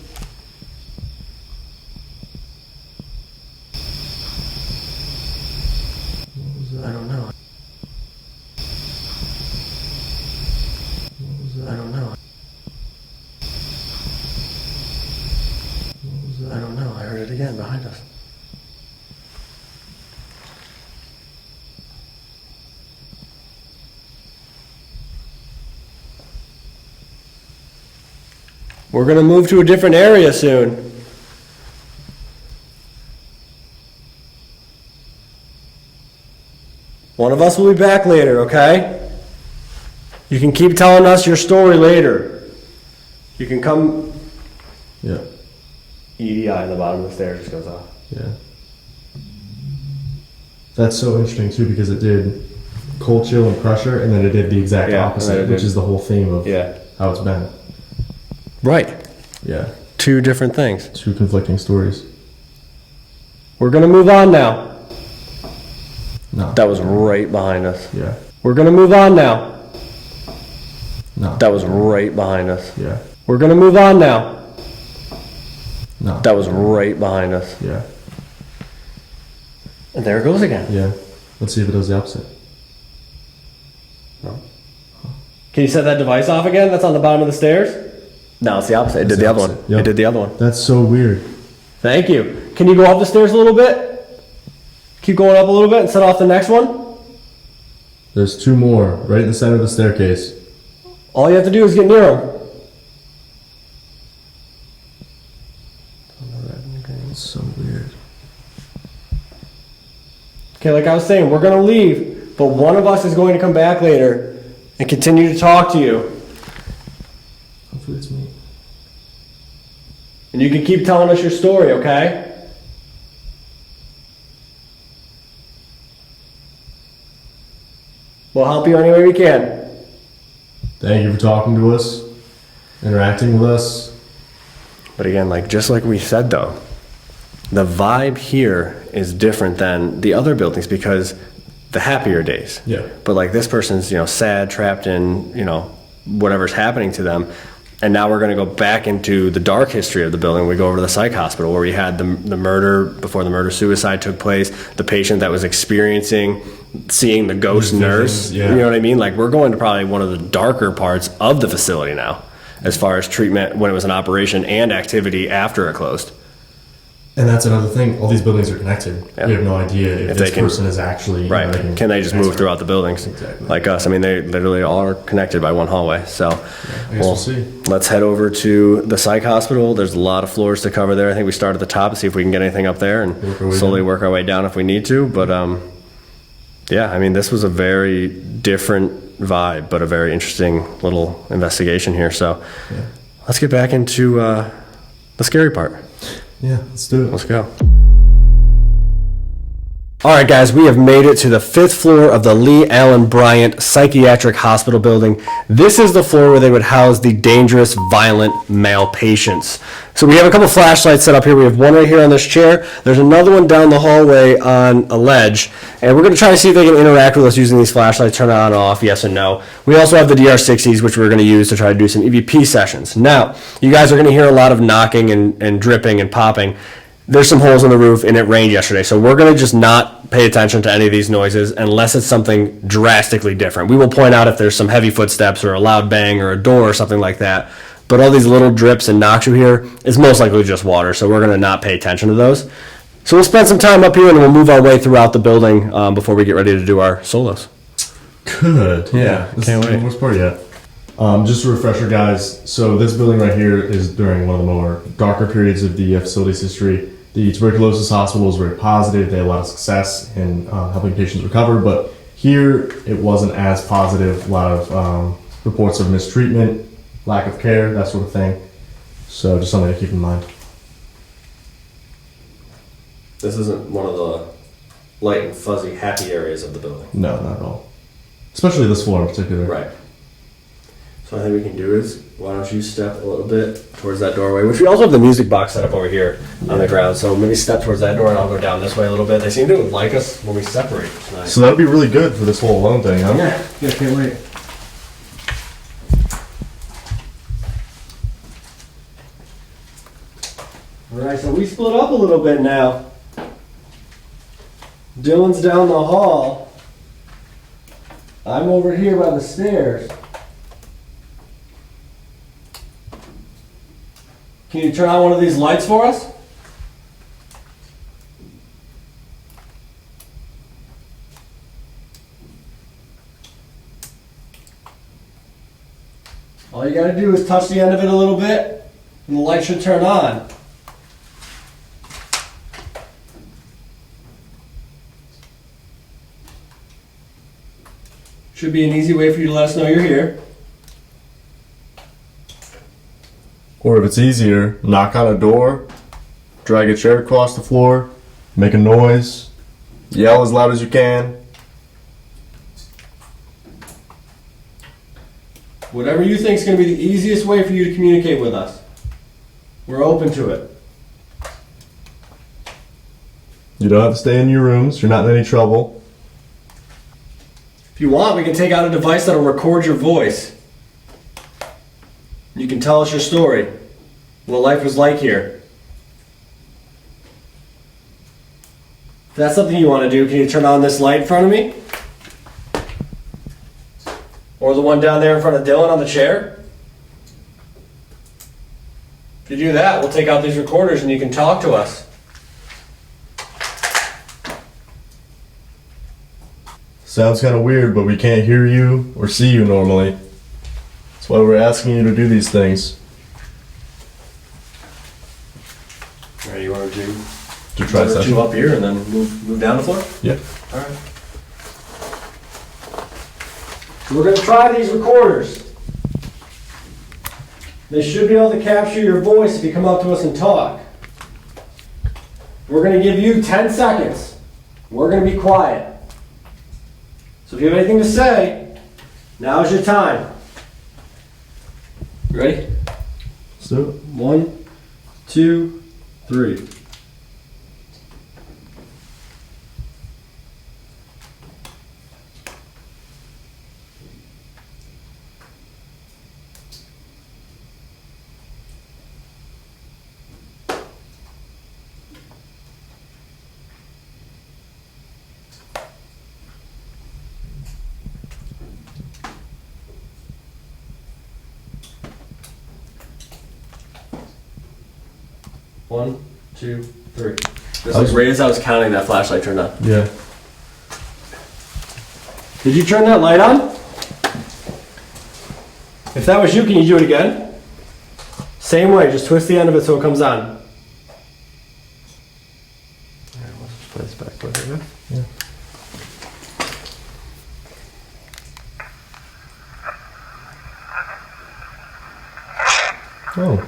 I don't know. I don't know. I don't know. I heard it again behind us. We're going to move to a different area soon. One of us will be back later, okay? You can keep telling us your story later. You can come... Yeah. EDI on the bottom of the stairs just goes off. Yeah. That's so interesting too because it did cold chill and pressure and then it did the exact Yeah, and then opposite, it which did- is the whole theme of Yeah. how it's been. Right. Yeah. Two different things. Two conflicting stories. We're going to move on now. No. That was right behind us. Yeah. We're going to move on now. No. That was right behind us. Yeah. We're going to move on now. No. That was right behind us. Yeah. And there it goes again. Yeah. Let's see if it does the opposite. No. Can you set that device off again? That's on the bottom of the stairs? No, it's the opposite. It It's did the the other one. opposite. Yep. It did the other one. That's so weird. Thank you. Can you go up the stairs a little bit? Keep going up a little bit and set off the next one? There's 2 more right in the center of the staircase. All you have to do is get near them. It's so weird. Okay, like I was saying, we're gonna leave, but one of us is going to come back later and continue to talk to you. Hopefully it's me. And you can keep telling us your story, okay? We'll help you any way we can. Thank you for talking to us, interacting with us. But again, just like we said though, the vibe here is different than the other buildings because the happier days. Yeah. But this person's, sad, trapped in, whatever's happening to them. And now we're going to go back into the dark history of the building. We go over to the psych hospital where we had the murder, before the murder-suicide took place, the patient that was seeing the ghost nurse. Yeah. You know what I mean? We're going to probably one of the darker parts of the facility now as far as treatment when it was an operation and activity after it closed. And that's another thing. All these buildings are connected. Yeah. We have no idea if this person is actually... Right. Can they just move throughout the buildings? Exactly. Like us. I mean, they literally all are connected by one hallway. So I guess we'll see. Let's head over to the psych hospital. There's a lot of floors to cover there. I think we start at the top and see if we can get anything up there and slowly work our way down if we need to. But yeah, I mean, this was a very different vibe, but a very interesting little investigation here. So let's get back into the scary part. Yeah, let's do it. Let's go. All right, guys, we have made it to the 5th floor of the Lee Allen Bryant Psychiatric Hospital building. This is the floor where they would house the dangerous, violent male patients. So we have a couple flashlights set up here. We have one right here on this chair. There's another one down the hallway on a ledge. And we're going to try to see if they can interact with us using these flashlights, turn on and off, yes and no. We also have the DR60s, which we're going to use to try to do some EVP sessions. Now, you guys are going to hear a lot of knocking and dripping and popping. There's some holes in the roof and it rained yesterday, so we're going to just not pay attention to any of these noises unless it's something drastically different. We will point out if there's some heavy footsteps or a loud bang or a door or something like that, but all these little drips and knocks you hear is most likely just water, so we're going to not pay attention to those. So we'll spend some time up here and we'll move our way throughout the building before we get ready to do our solos. Good. Yeah, This can't is wait. the worst part yet. Just a refresher, guys. So this building right here is during one of the more darker periods of the facility's history. The tuberculosis hospital was very positive. They had a lot of success in helping patients recover, but here it wasn't as positive. A lot of reports of mistreatment, lack of care, that sort of thing. So just something to keep in mind. This isn't one of the light and fuzzy happy areas of the building. No, not at all. Especially this floor in particular. Right. So I think we can do is, why don't you step a little bit towards that doorway, which we also have the music box set up over here on the ground. So maybe step towards that door and I'll go down this way a little bit. They seem to like us when we separate. It's nice. So that'd be really good for this whole alone thing, huh? Yeah, can't wait. All right, so we split up a little bit now. Dylan's down the hall. I'm over here by the stairs. Can you turn on one of these lights for us? All you gotta do is touch the end of it a little bit, and the light should turn on. Should be an easy way for you to let us know you're here. Or if it's easier, knock on a door, drag a chair across the floor, make a noise, yell as loud as you can. Whatever you think is going to be the easiest way for you to communicate with us. We're open to it. You don't have to stay in your rooms, you're not in any trouble. If you want, we can take out a device that'll record your voice. You can tell us your story, what life was like here. If that's something you want to do, can you turn on this light in front of me? Or the one down there in front of Dylan on the chair? If you do that, we'll take out these recorders and you can talk to us. Sounds kind of weird, but we can't hear you or see you normally. That's why we're asking you to do these things. Alright, you want to do To try two session. up here and then move down the floor? Yeah. Alright. We're going to try these recorders. They should be able to capture your voice if you come up to us and talk. We're going to give you 10 seconds. We're going to be quiet. So if you have anything to say, now's your time. You ready? Let's do it. 1, 2, 3. One, two, three. This was right as I was counting, that flashlight turned on. Yeah. Did you turn that light on? If that was you, can you do it again? Same way, just twist the end of it so it comes on. Alright, let's just play this back with it. Yeah. Oh, 1, 2,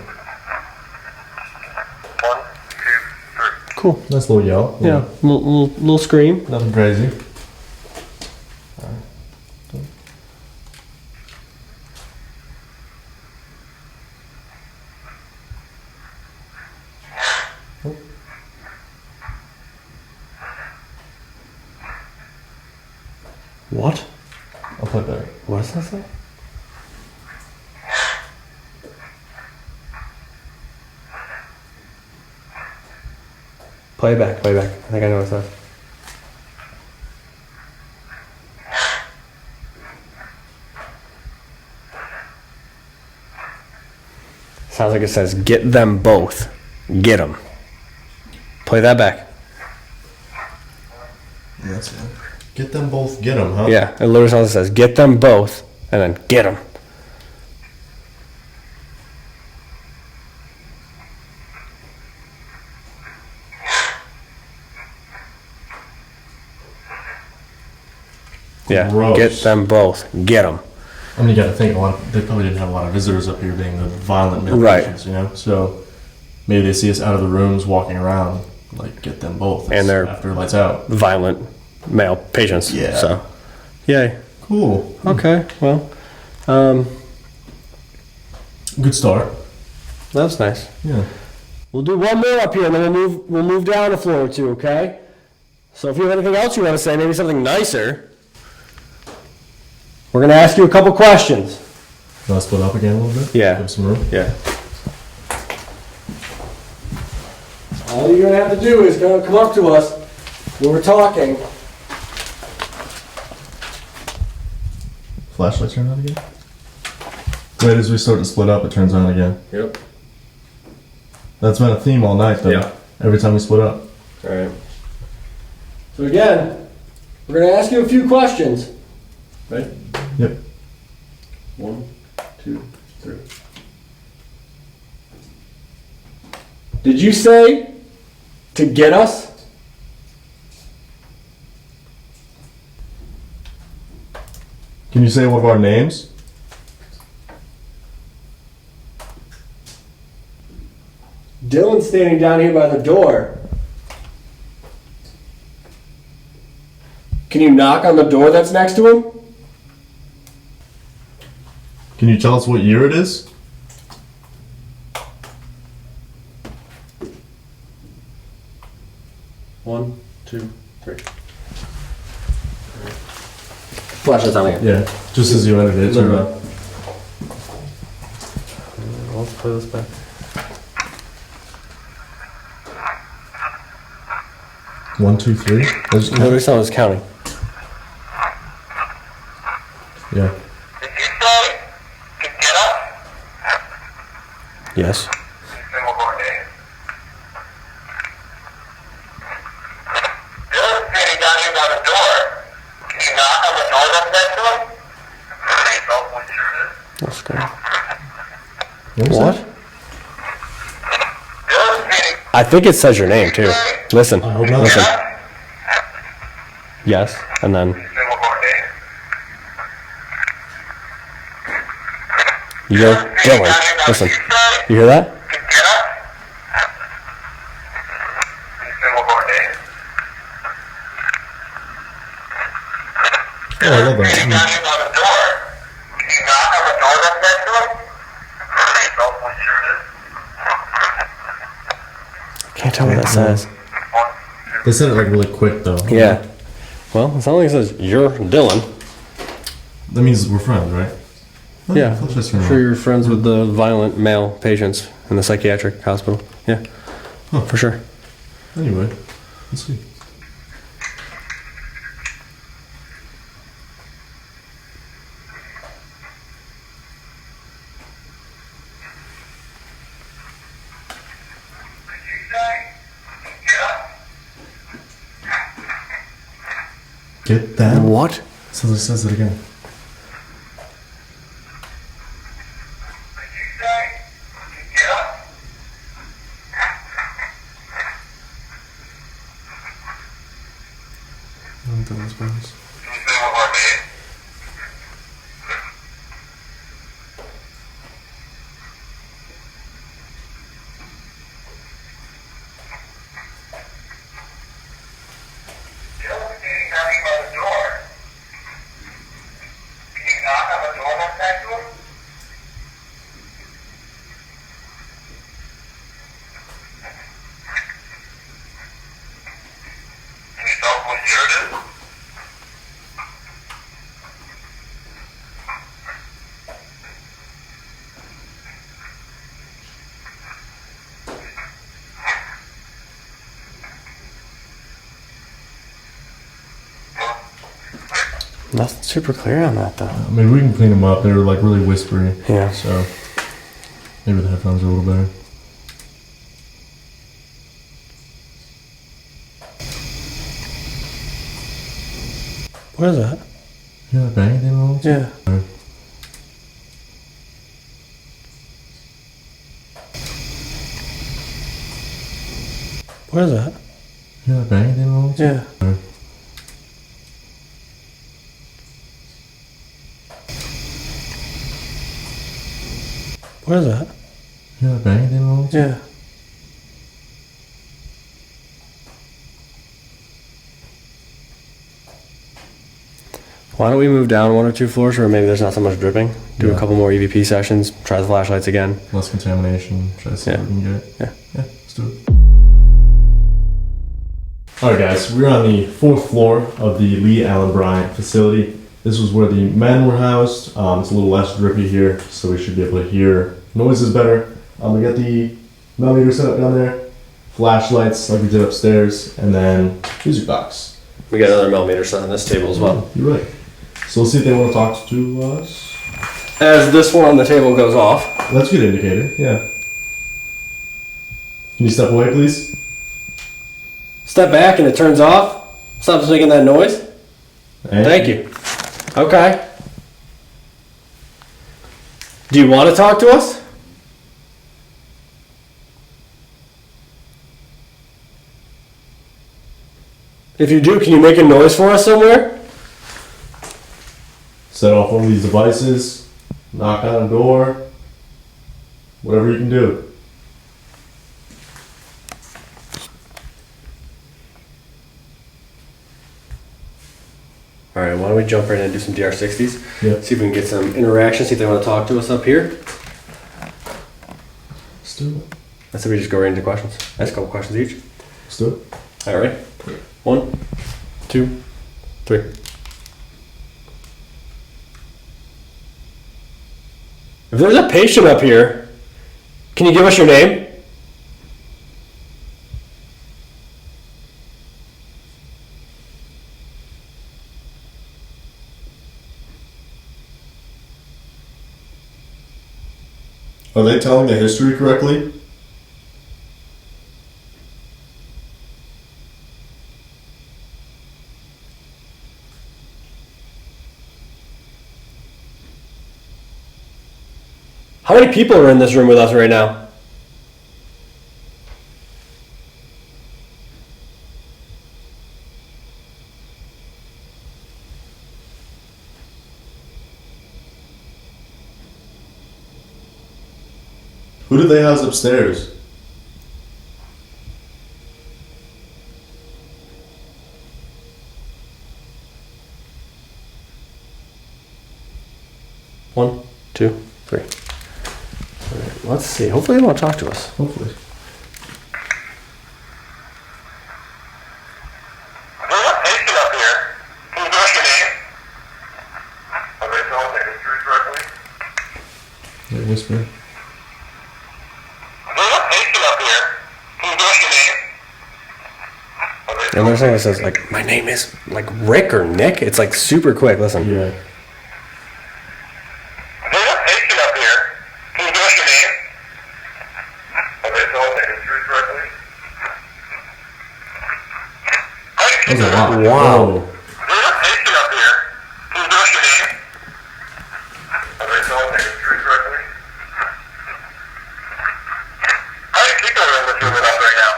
3. Cool. nice little yell. Yeah, little scream. Nothing crazy. What? I'll play back. What does that say? Play it back, play it back. I think I know what it says. Sounds like it says, get them both. Get them. Play that back. Yeah, that's it. Get them both, get them, huh? Yeah, it literally sounds like it says, get them both, and then get them. Yeah, Gross. get them both. Get them. I mean, you gotta think, they probably didn't have a lot of visitors up here being the violent male Right. patients, you know? So maybe they see us out of the rooms walking around, like, get them both. And they're- after lights out. Violent male patients. Yeah. So, yay. Cool. Okay, well, Good start. that's nice. Yeah. We'll do one more up here, and then we'll move down a floor or two, okay? So if you have anything else you want to say, maybe something nicer, we're going to ask you a couple questions. You want to split up again a little bit? Yeah. Give some room? Yeah. All you're going to have to do is come up to us when we're talking. Flashlight turn on again? Right as we start to split up, it turns on again. Yep. That's been a theme all night, though. Yeah. Every time we split up. All right. So again, we're going to ask you a few questions. Right? Yep. 1, 2, 3. Did you say to get us? Can you say one of our names? Dylan's standing down here by the door. Can you knock on the door that's next to him? Can you tell us what year it is? One, two, three. Flashlight's on again. Yeah. Just as you entered it, it turned on. Let's play this back. One, two, three. Let's count. Literally someone's counting. Yeah. Did you say to get up? Yes. Say one more name. Dylan's standing down here by the door. Can you knock What? Dylan speaking. I think it says your name too. Listen. I hope not. Listen. Yes, and then Say one more name. you're Dylan. Listen. You hear that? Yeah? Say one more name. Oh, I love that. Knocking on the door. Can you knock on the door that's next to him? Don't want you Can't tell what that says. They said it like really quick though. Yeah. Well, it's not like it says you're Dylan. That means we're friends, right? Oh, Yeah. let's just I'm sure you're friends with the violent male patients in the psychiatric hospital. Yeah. Huh. For sure. Anyway, let's see. Get that? What? So it says it again. I don't think that's words. Nothing super clear on that though. I mean, we can clean them up. They're like really whispery. Yeah. So maybe the headphones are a little better. What is that? You hear that banging thing all? Yeah. What is that? You hear that banging thing all? Yeah. What is that? You hear that banging thing all? Yeah. Why don't we move down 1 or 2 floors where maybe there's not so much dripping? Do a Yeah. couple more EVP sessions, try the flashlights again. Less contamination. Try to see what Yeah. we can get. Yeah. Yeah, let's do it. Alright guys, we're on the 4th floor of the Lee Allen Bryant facility. This was where the men were housed. It's a little less drippy here, so we should be able to hear noises better. We got the millimeter set up down there, flashlights like we did upstairs, and then music box. We got another millimeter set on this table as well. You're right. So let's see if they want to talk to us. As this one on the table goes off. That's a good indicator, yeah. Can you step away, please? Step back and it turns off. Stops making that noise. Thank you. Okay. Do you want to talk to us? If you do, can you make a noise for us somewhere? Set off one of these devices, knock on a door, whatever you can do. All right, why don't we jump right in and do some DR60s? Yeah. See if we can get some interaction, see if they want to talk to us up here. Let's do it. Let's say we just go right into questions. Ask a couple questions each. Let's do it. All right. 1, 2, 3. If there's a patient up here, can you give us your name? Are they telling the history correctly? How many people are in this room with us right now? Who did they house upstairs? One, two, three. All right, let's see. Hopefully they won't talk to us. Hopefully. There's a patient up here. Can you give us your name? Are they telling the history correctly? They whisper. There's a patient up here. Can you give us your name? Are they And there's something that says, like, my name is, like, Rick or Nick. It's, like, super quick. Listen. Yeah. There's a patient up here. Can you give us your name? Are they telling the history correctly? That was a lot. Wow. Whoa. There's a patient up here. Can you give us your name? Are they telling the history correctly? How many people are in this room with us right now?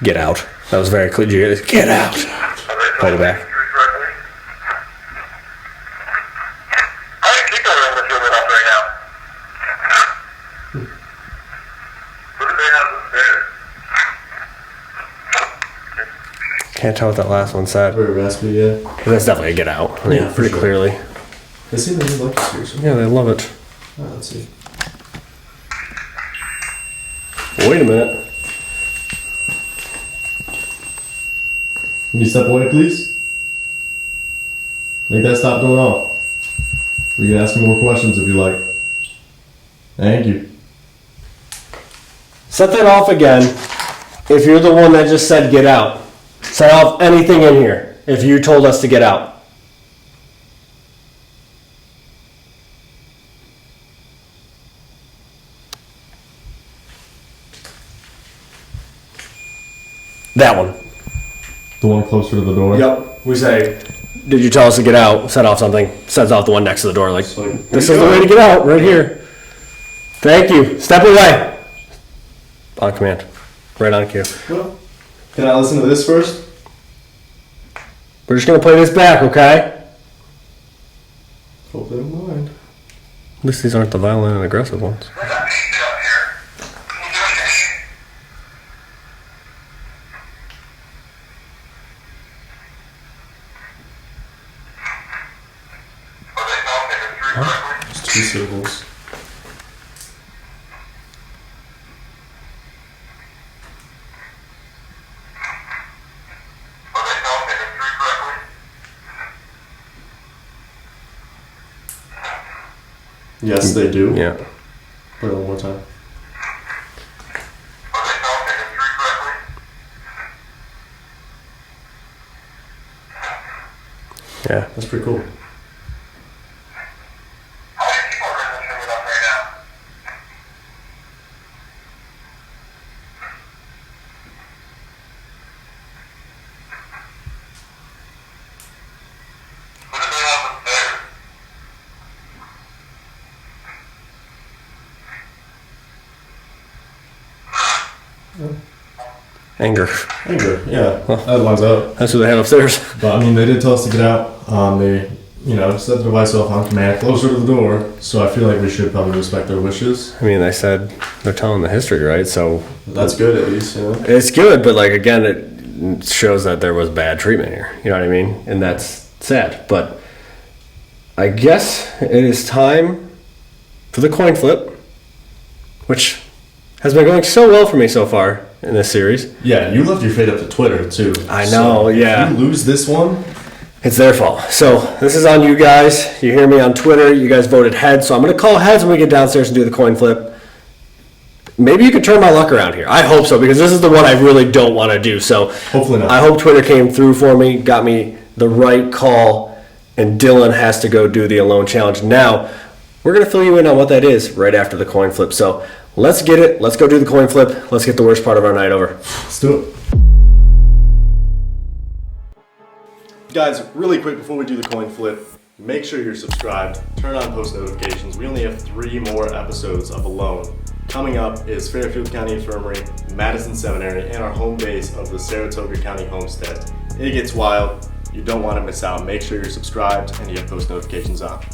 Get out. That was very clear. Did you hear this? Get out. Are they Play telling it the back. history correctly? How many people are in this room with us right now? Who do they have upstairs? Can't tell what that last one said. Very raspy, yeah. But that's definitely a get out. I mean, Yeah, for pretty sure. clearly. They seem to really like this here. So. Yeah, they love it. Let's see. Wait a minute. Can you step away, please? Make that stop going off. We can ask you more questions if you like. Thank you. Set that off again. If you're the one that just said get out. Set off anything in here if you told us to get out. That one. The one closer to the door? Yep. We say, did you tell us to get out? Set off something. Sets off the one next to the door. Like, So, this is the way to get out, right here. Thank you. Step away. On command. Right on cue. Well, can I listen to this first? We're just gonna play this back, okay? Hope they don't mind. At least these aren't the violent and aggressive ones. There's a patient up here. Can you give us your name? Are they telling the history correctly? Just two syllables. Are they telling the history correctly? Yes, they do. Yeah. Play it one more time. Are they telling the history correctly? Yeah. That's pretty cool. How many people are in this room with us right now? Who do they have upstairs? Anger. Anger, yeah. That lines up. That's what they have upstairs. But I mean, they did tell us to get out. They, set the device off on command, closer to the door. So I feel like we should probably respect their wishes. I mean, they said they're telling the history, right? So That's good, at least. it's good, but like again, it shows that there was bad treatment here. You know what I mean? And that's sad. But I guess it is time for the coin flip, which has been going so well for me so far in this series. Yeah, you left your fate up to Twitter too. I know, yeah. If you lose this one, It's their fault. So this is on you guys. You hear me on Twitter. You guys voted heads. So I'm going to call heads when we get downstairs and do the coin flip. Maybe you could turn my luck around here. I hope so, because this is the one I really don't want to do. So hopefully not. I hope Twitter came through for me, got me the right call, and Dylan has to go do the alone challenge. Now, we're going to fill you in on what that is right after the coin flip. So let's get it. Let's go do the coin flip. Let's get the worst part of our night over. Let's do it. Guys, really quick before we do the coin flip, Make sure you're subscribed, turn on post notifications. We only have 3 more episodes of Alone. Coming up is Fairfield County Infirmary, Madison Seminary, and our home base of the Saratoga County Homestead. It gets wild. You don't want to miss out. Make sure you're subscribed and you have post notifications on.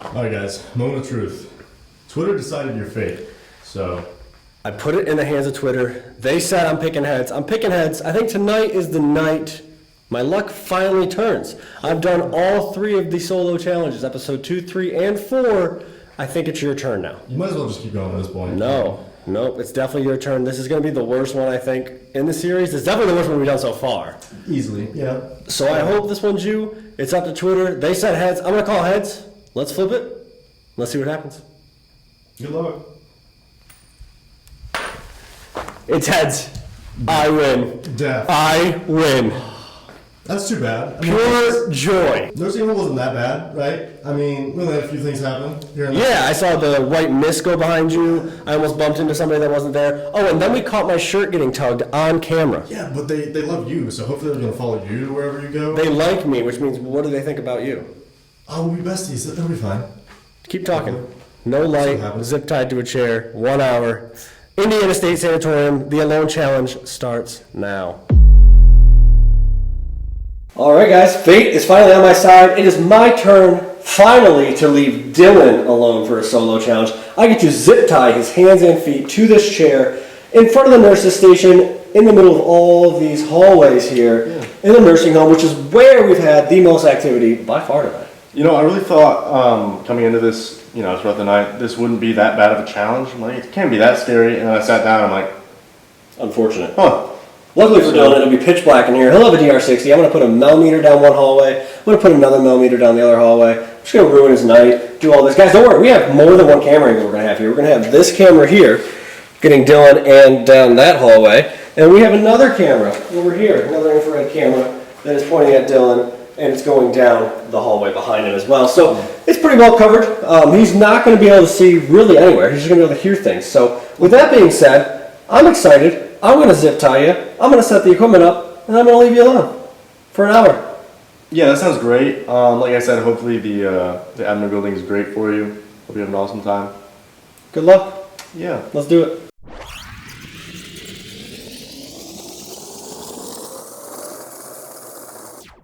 Alright guys, moment of truth. Twitter decided your fate, so... I put it in the hands of Twitter. They said I'm picking heads. I'm picking heads. I think tonight is the night my luck finally turns. I've done all 3 of the solo challenges, episode 2, 3, and 4. I think it's your turn now. You might as well just keep going at this point. Nope, it's definitely your turn. This is going to be the worst one, I think, in the series. It's definitely the worst one we've done so far. Easily, yeah. So I hope this one's you. It's up to Twitter. They said heads. I'm going to call heads. Let's flip it. Let's see what happens. Good luck. It's heads. I win. Death. I win. That's too bad. I mean, Pure joy. nursing home wasn't that bad, right? I mean, we only had a few things happen here and there. Yeah, I saw the white mist go behind you. I almost bumped into somebody that wasn't there. Oh, and then we caught my shirt getting tugged on camera. Yeah, but they love you, so hopefully they're going to follow you to wherever you go. They like me, which means what do they think about you? Oh, we'll be besties. That'll be fine. Keep talking. No light, happens. zip tied to a chair, 1 hour. Indiana State Sanatorium, the Alone Challenge starts now. All right, guys, fate is finally on my side. It is my turn, finally, to leave Dylan alone for a solo challenge. I get to zip tie his hands and feet to this chair in front of the nurse's station in the middle of all of these hallways here in the nursing home, which is where we've had the most activity by far tonight. You know, I really thought coming into this, throughout the night, this wouldn't be that bad of a challenge. I'm like, it can't be that scary. And then I sat down, I'm like, Unfortunate. huh. Luckily for Dylan, it'll be pitch black in here. He'll have a DR60. I'm going to put a millimeter down one hallway. I'm going to put another millimeter down the other hallway. I'm just going to ruin his night, do all this. Guys, don't worry. We have more than one camera angle we're going to have here. We're going to have this camera here, getting Dylan and down that hallway. And we have another camera over here, another infrared camera that is pointing at Dylan, and it's going down the hallway behind him as well. So it's pretty well covered. He's not going to be able to see really anywhere. He's just going to be able to hear things. So with that being said, I'm excited. I'm going to zip tie you. I'm going to set the equipment up, and I'm going to leave you alone for an hour. Yeah, that sounds great. Like I said, hopefully the admin building is great for you. Hope you have an awesome time. Good luck. Yeah. Let's do it.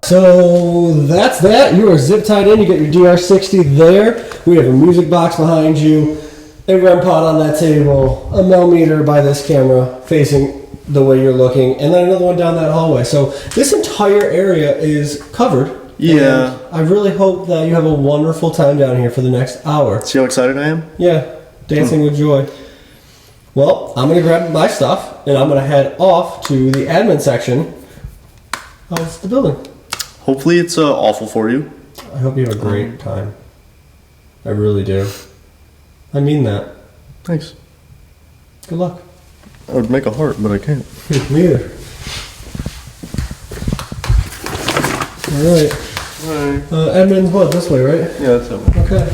So that's that. You are zip tied in. You get your DR60 there. We have a music box behind you, a REM pod on that table, a millimeter by this camera facing the way you're looking, and then another one down that hallway. So this entire area is covered. Yeah. And I really hope that you have a wonderful time down here for the next hour. See how excited I am? Yeah, dancing with joy. Well, I'm going to grab my stuff, and I'm going to head off to the admin section of the building. Hopefully it's awful for you. I hope you have a great time. I really do. I mean that. Thanks. Good luck. I would make a heart, but I can't. Me either. Alright. Bye. Admin's what? This way, right? Yeah, that's it. Okay.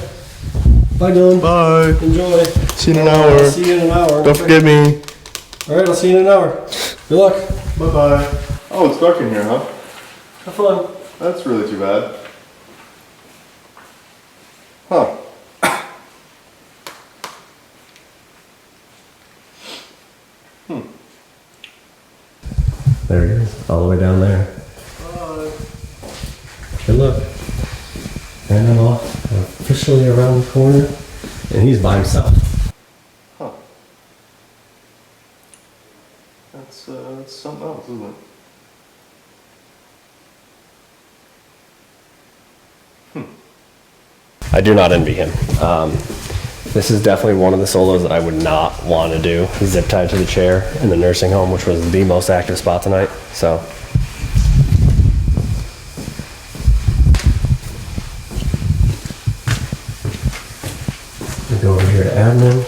Bye, Dylan. Bye. Enjoy. See you in an hour. I'll see you in an hour. Don't forget me. Alright, I'll see you in an hour. Good luck. Bye-bye. Oh, it's dark in here, huh? Have fun. That's really too bad. Huh. There he is, all the way down there. Bye. Good luck. And I'm off, officially around the corner, and he's by himself. Huh. That's something else, isn't it? I do not envy him. This is definitely one of the solos that I would not want to do. Zip tied to the chair in the nursing home, which was the most active spot tonight. So. We go over here to admin.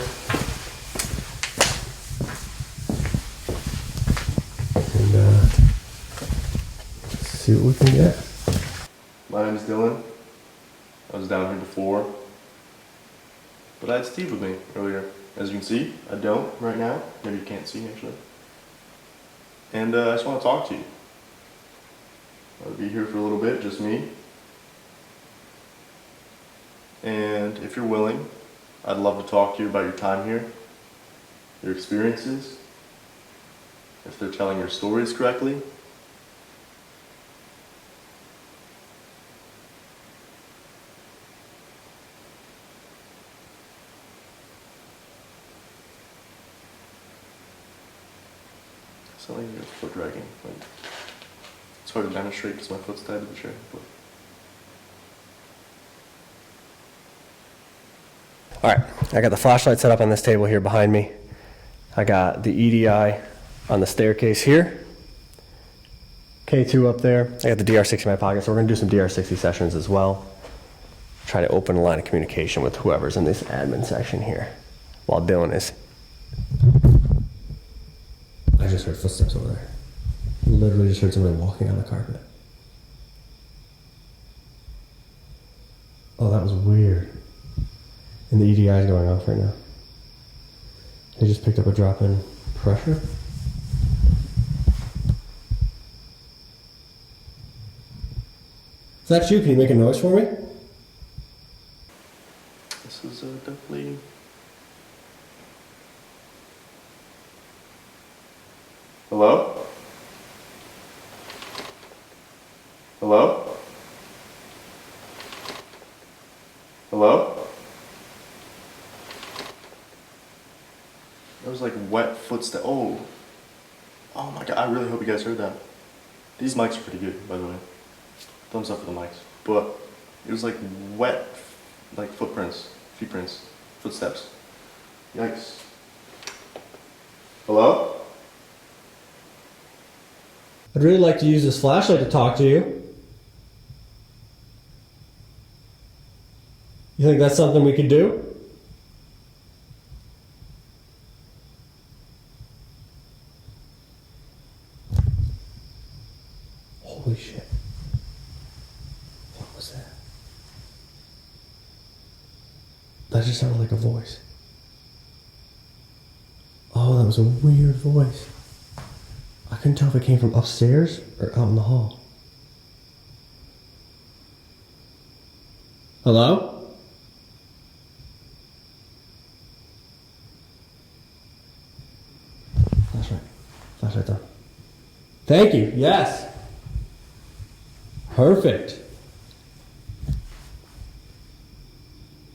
And see what we can get. My name's Dylan. I was down here before, but I had Steve with me earlier. As you can see, I don't right now. Maybe you can't see actually. And I just want to talk to you. I'll be here for a little bit, just me. And if you're willing, I'd love to talk to you about your time here, your experiences, if they're telling your stories correctly. Something like your foot dragging. Like, it's hard to demonstrate because my foot's tied to the chair. But. All right, I got the flashlight set up on this table here behind me. I got the EDI on the staircase here. K2 up there. I got the DR60 in my pocket, so we're gonna do some DR60 sessions as well. Try to open a line of communication with whoever's in this admin section here while doing this. I just heard footsteps over there. Literally just heard somebody walking on the carpet. Oh, that was weird. And the EDI is going off right now. They just picked up a drop in pressure. Is that you? Can you make a noise for me? This is definitely. Hello? Hello? Hello? That was like wet footsteps. Oh. Oh my god, I really hope you guys heard that. These mics are pretty good, by the way. Thumbs up for the mics. But it was like wet, like footprints, footsteps. Yikes. Hello? I'd really like to use this flashlight to talk to you. You think that's something we could do? Holy shit. What was that? That just sounded like a voice. Oh, that was a weird voice. I couldn't tell if it came from upstairs or out in the hall. Hello? Flashlight on. Thank you, yes. Perfect.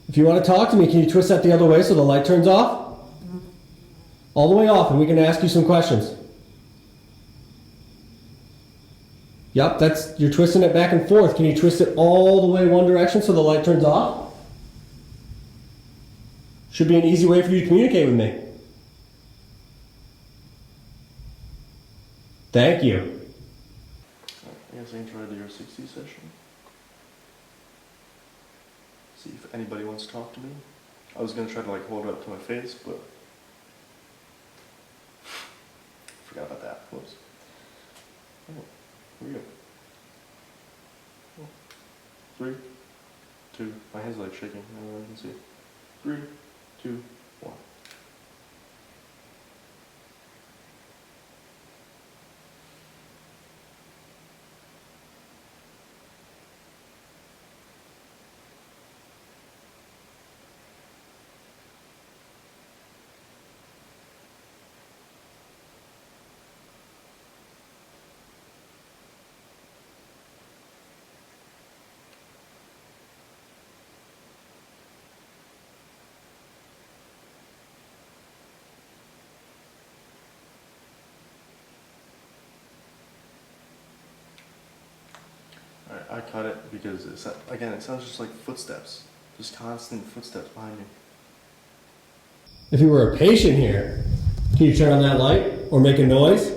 If you want to talk to me, can you twist that the other way so the light turns off? All the way off, and we can ask you some questions. Yep, you're twisting it back and forth. Can you twist it all the way one direction so the light turns off? Should be an easy way for you to communicate with me. Thank you. I guess I can try the R60 session. See if anybody wants to talk to me. I was gonna try to like hold it up to my face, but forgot about that. Whoops. Oh, here we go. Oh. 3, 2. My hands are like shaking. I don't know if you can see. 3, 2, 1. Alright, I cut it because it sounds just like footsteps. Just constant footsteps behind me. If you were a patient here, can you turn on that light or make a noise?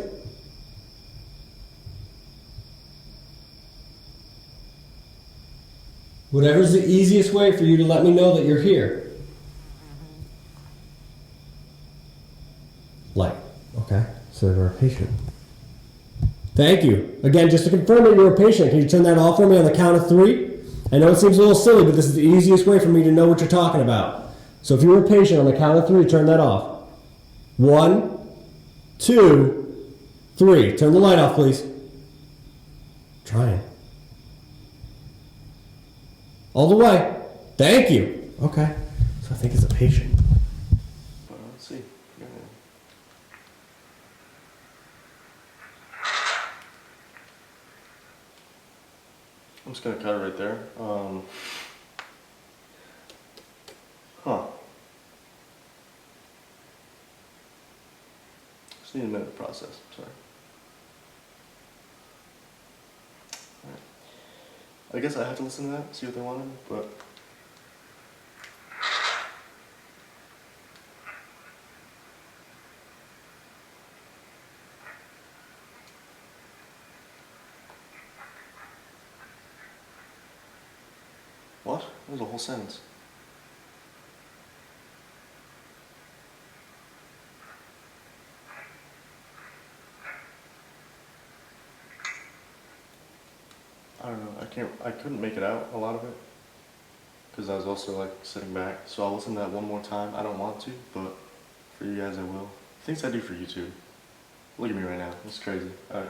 Whatever's the easiest way for you to let me know that you're here. Light. Okay, so you're a patient. Thank you. Again, just to confirm that you're a patient, can you turn that off for me on the count of 3? I know it seems a little silly, but this is the easiest way for me to know what you're talking about. So if you were a patient, on the count of 3, turn that off. 1, 2, 3. Turn the light off, please. Trying. All the way. Thank you. Okay. So I think it's a patient. Let's see. Yeah. I'm just gonna cut it right there. Huh. Just need a minute to process. Sorry. Alright. I guess I have to listen to that, see what they wanted, but. What? That was a whole sentence. I don't know. I couldn't make it out, a lot of it. Because I was also like sitting back. So I'll listen to that one more time. I don't want to, but for you guys I will. Things I do for you too. Look at me right now. It's crazy. Alright.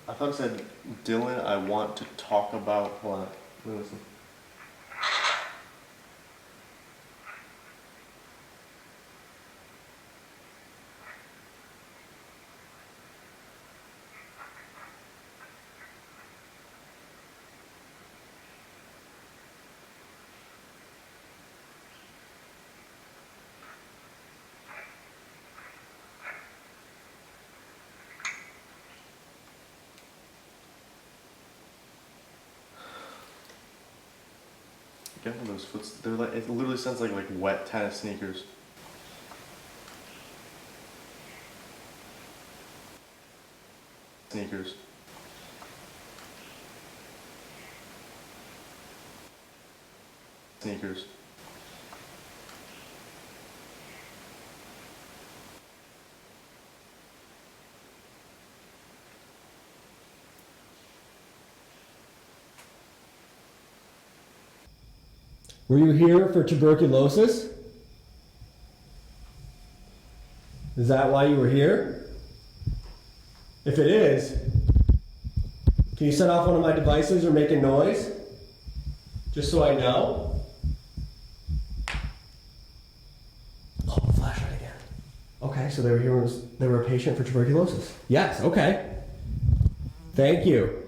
I thought it said, Dylan, I want to talk about. Hold on. Let me listen. Get one of those foots. They're like, it literally sounds like wet tennis sneakers. Sneakers. Sneakers. Were you here for tuberculosis? Is that why you were here? If it is, can you set off one of my devices or make a noise? Just so I know? Oh, flashlight again. Okay, so they were here, they were a patient for tuberculosis. Yes, okay. Thank you.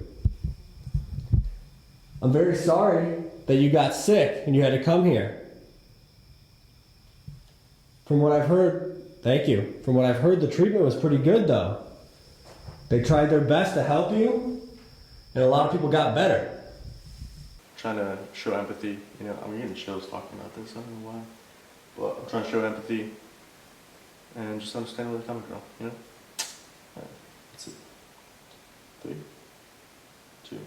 I'm very sorry that you got sick and you had to come here. From what I've heard, thank you. From what I've heard, the treatment was pretty good though. They tried their best to help you, and a lot of people got better. Trying to show empathy, you know, I'm getting chills talking about this, I don't know why. But I'm trying to show empathy and just understand where they're coming from, you know? Alright, that's it. 3, 2, 1.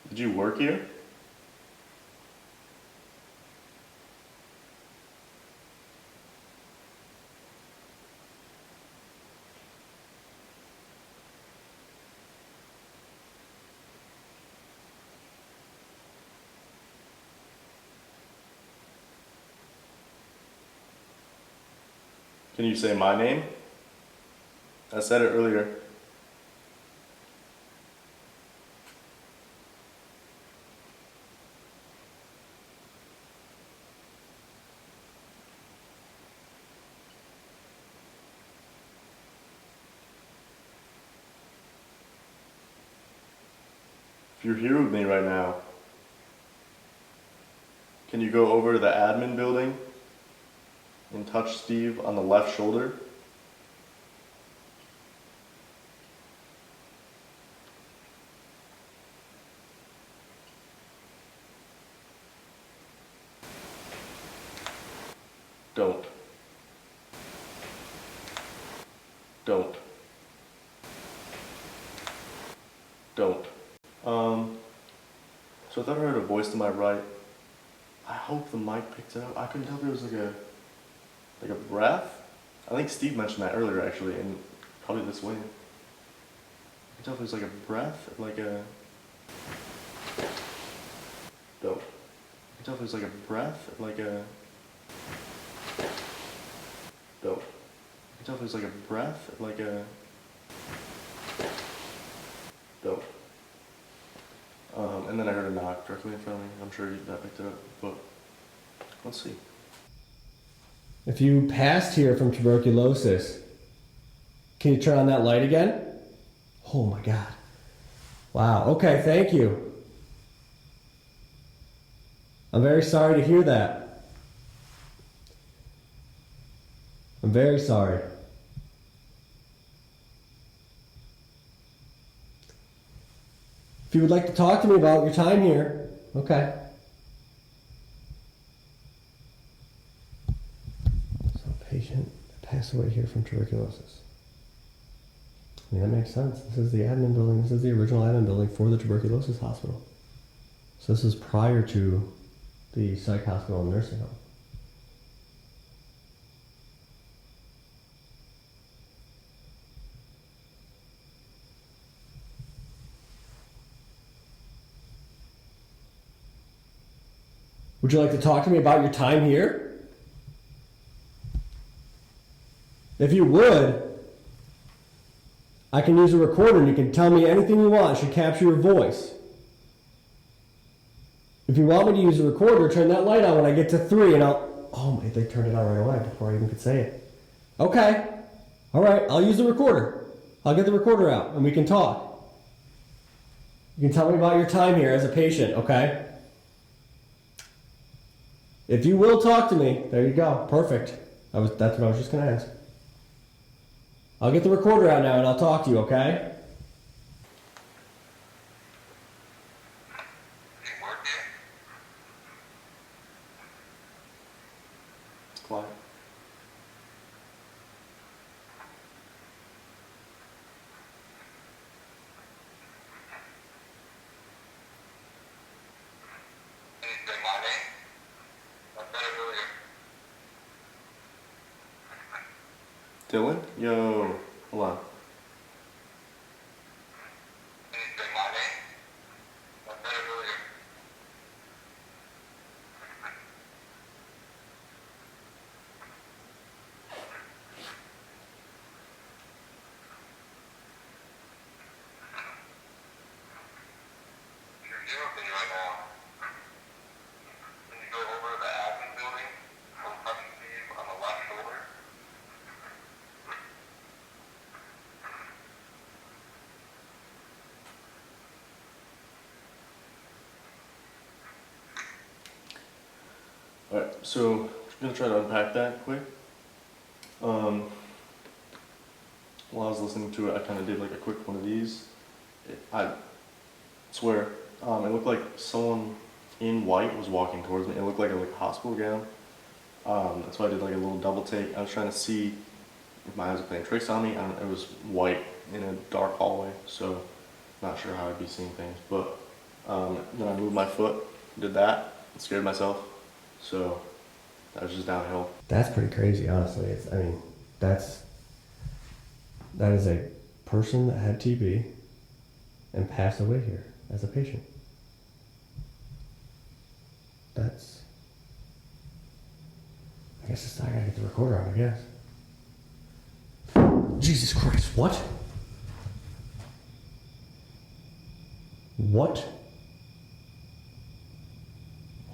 Did you work here? Can you say my name? I said it earlier. If you're here with me right now, can you go over to the admin building and touch Steve on the left shoulder? Don't. Don't. Don't. So I thought I heard a voice to my right. I hope the mic picked it up. I couldn't tell if it was like a breath. I think Steve mentioned that earlier actually, and probably this way. tell if there's like a breath, like a. Dope. I can tell if there's like a breath, like a. Dope. I can tell if there's like a breath, like a. Dope. And then I heard a knock directly in front of me. I'm sure that picked it up, but let's see. If you passed here from tuberculosis, can you turn on that light again? Oh my God. Wow, okay, thank you. I'm very sorry to hear that. I'm very sorry. If you would like to talk to me about your time here, okay. So a patient passed away here from tuberculosis. I mean, that makes sense. This is the admin building. This is the original admin building for the tuberculosis hospital. So this is prior to the psych hospital and nursing home. Would you like to talk to me about your time here? If you would, I can use a recorder and you can tell me anything you want. It should capture your voice. If you want me to use a recorder, turn that light on when I get to 3 and I'll... Oh, they turned it on right away before I even could say it. Okay. All right, I'll use the recorder. I'll get the recorder out and we can talk. You can tell me about your time here as a patient, okay? If you will talk to me, there you go. Perfect. That's what I was just going to ask. I'll get the recorder out now and I'll talk to you, okay? You working? It's quiet. Anything my name? I better know you. Dylan? Yo. Hold on. Anything my name? I better know you. You're here with me right now. When you go over to the admin building, I'm coming to you on the left shoulder. Alright, so I'm gonna try to unpack that quick. While I was listening to it, I kind of did like a quick one of these. I swear, it looked like someone in white was walking towards me. It looked like a hospital gown. That's why I did like a little double take. I was trying to see if my eyes were playing tricks on me. It was white in a dark hallway, so not sure how I'd be seeing things. But then I moved my foot, did that, and scared myself. So that was just downhill. That's pretty crazy, honestly. That is a person that had TB and passed away here as a patient. I guess I gotta get the recorder out, I guess. Jesus Christ, what? What?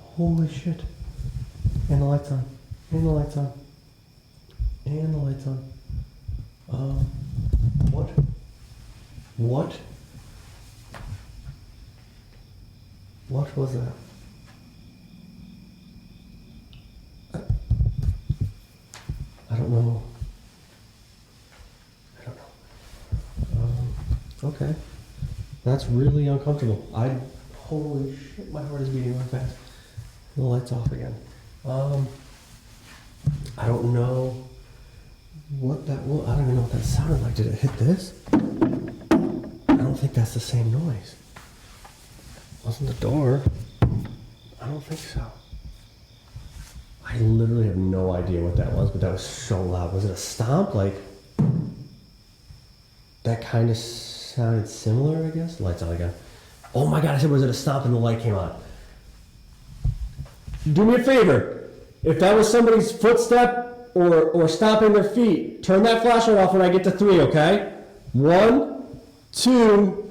Holy shit. And the lights on. And the lights on. And the lights on. What? What? What was that? I don't know. Okay. That's really uncomfortable. Holy shit, my heart is beating really fast. The light's off again. I don't know what that was. I don't even know what that sounded like. Did it hit this? I don't think that's the same noise. Wasn't the door? I don't think so. I literally have no idea what that was, but that was so loud. Was it a stomp? Like, that kind of sounded similar, I guess. Lights on again. Oh my god, I said, was it a stop and the light came on? Do me a favor. If that was somebody's footstep or stopping their feet, turn that flashlight off when I get to 3, okay? 1, 2,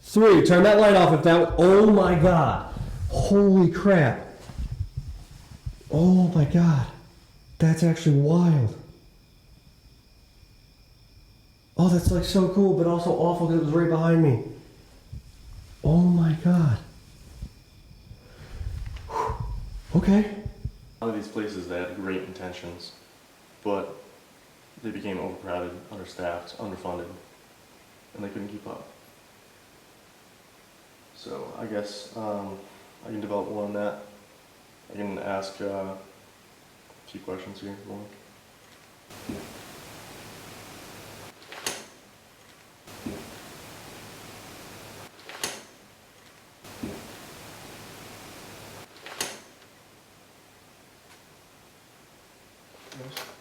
3. Turn that light off if that. Oh my god. Holy crap. Oh my god. That's actually wild. Oh, that's like so cool, but also awful because it was right behind me. Oh my god. Whew. Okay. A lot of these places, they had great intentions, but they became overcrowded, understaffed, underfunded, and they couldn't keep up. So I guess I can develop more on that. I can ask a few questions here if you want.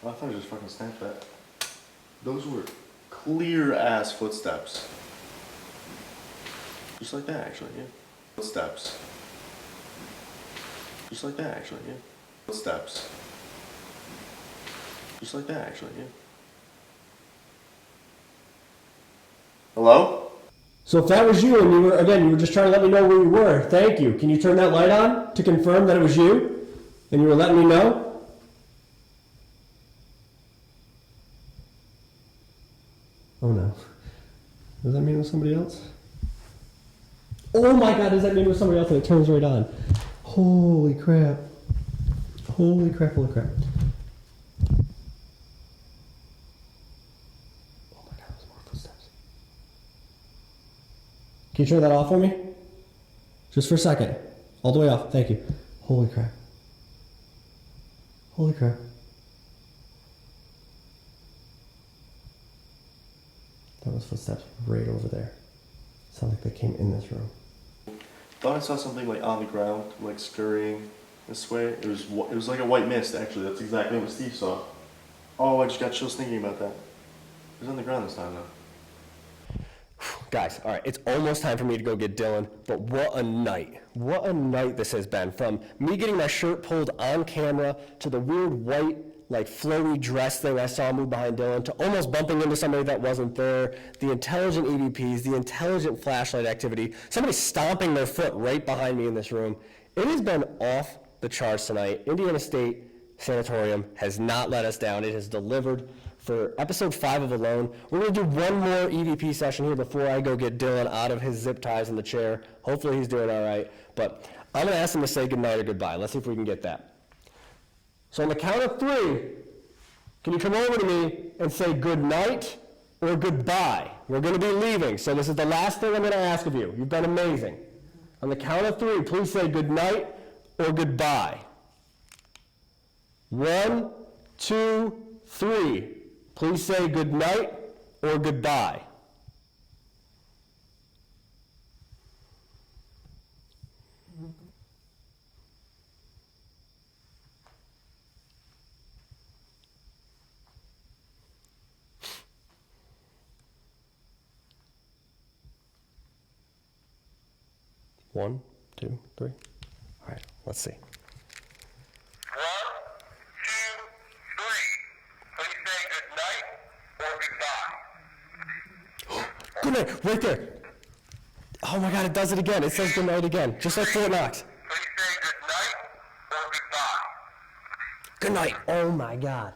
I thought I just fucking snapped that. Those were clear ass footsteps. Just like that, actually, yeah. Footsteps. Just like that, actually, yeah. Footsteps. Just like that, actually, yeah. Hello? So if that was you and you were just trying to let me know where you were, thank you. Can you turn that light on to confirm that it was you? And you were letting me know? Oh no. Does that mean it was somebody else? Oh my god, does that mean it was somebody else and it turns right on? Holy crap. Holy crap, holy crap. Oh my god, there's more footsteps. Can you turn that off for me? Just for a second. All the way off, thank you. Holy crap. Holy crap. That was footsteps right over there. Sound like they came in this room. Thought I saw something like on the ground, like scurrying this way. It was like a white mist, actually. That's exactly what Steve saw. Oh, I just got chills thinking about that. It was on the ground this time, though. Guys, all right, it's almost time for me to go get Dylan, but what a night. What a night this has been. From me getting my shirt pulled on camera to the weird white, like flowy dress thing I saw move behind Dylan, to almost bumping into somebody that wasn't there, the intelligent EVPs, the intelligent flashlight activity, somebody stomping their foot right behind me in this room. It has been off the charts tonight. Indiana State Sanatorium has not let us down. It has delivered. For episode 5 of Alone, we're going to do one more EVP session here before I go get Dylan out of his zip ties in the chair. Hopefully he's doing all right, but I'm going to ask him to say goodnight or goodbye. Let's see if we can get that. So on the count of 3, can you come over to me and say good night or goodbye? We're going to be leaving, so this is the last thing I'm going to ask of you. You've been amazing. On the count of 3, please say good night or goodbye. 1, 2, 3. Please say good night or goodbye. One, two, three. All right, let's see. 1, 2, 3. Please say good night or goodbye. Good night, right there. Oh my God, it does it again. It says good night again, just like Fort Knox. Please say good night or goodbye. Good night. Oh my God,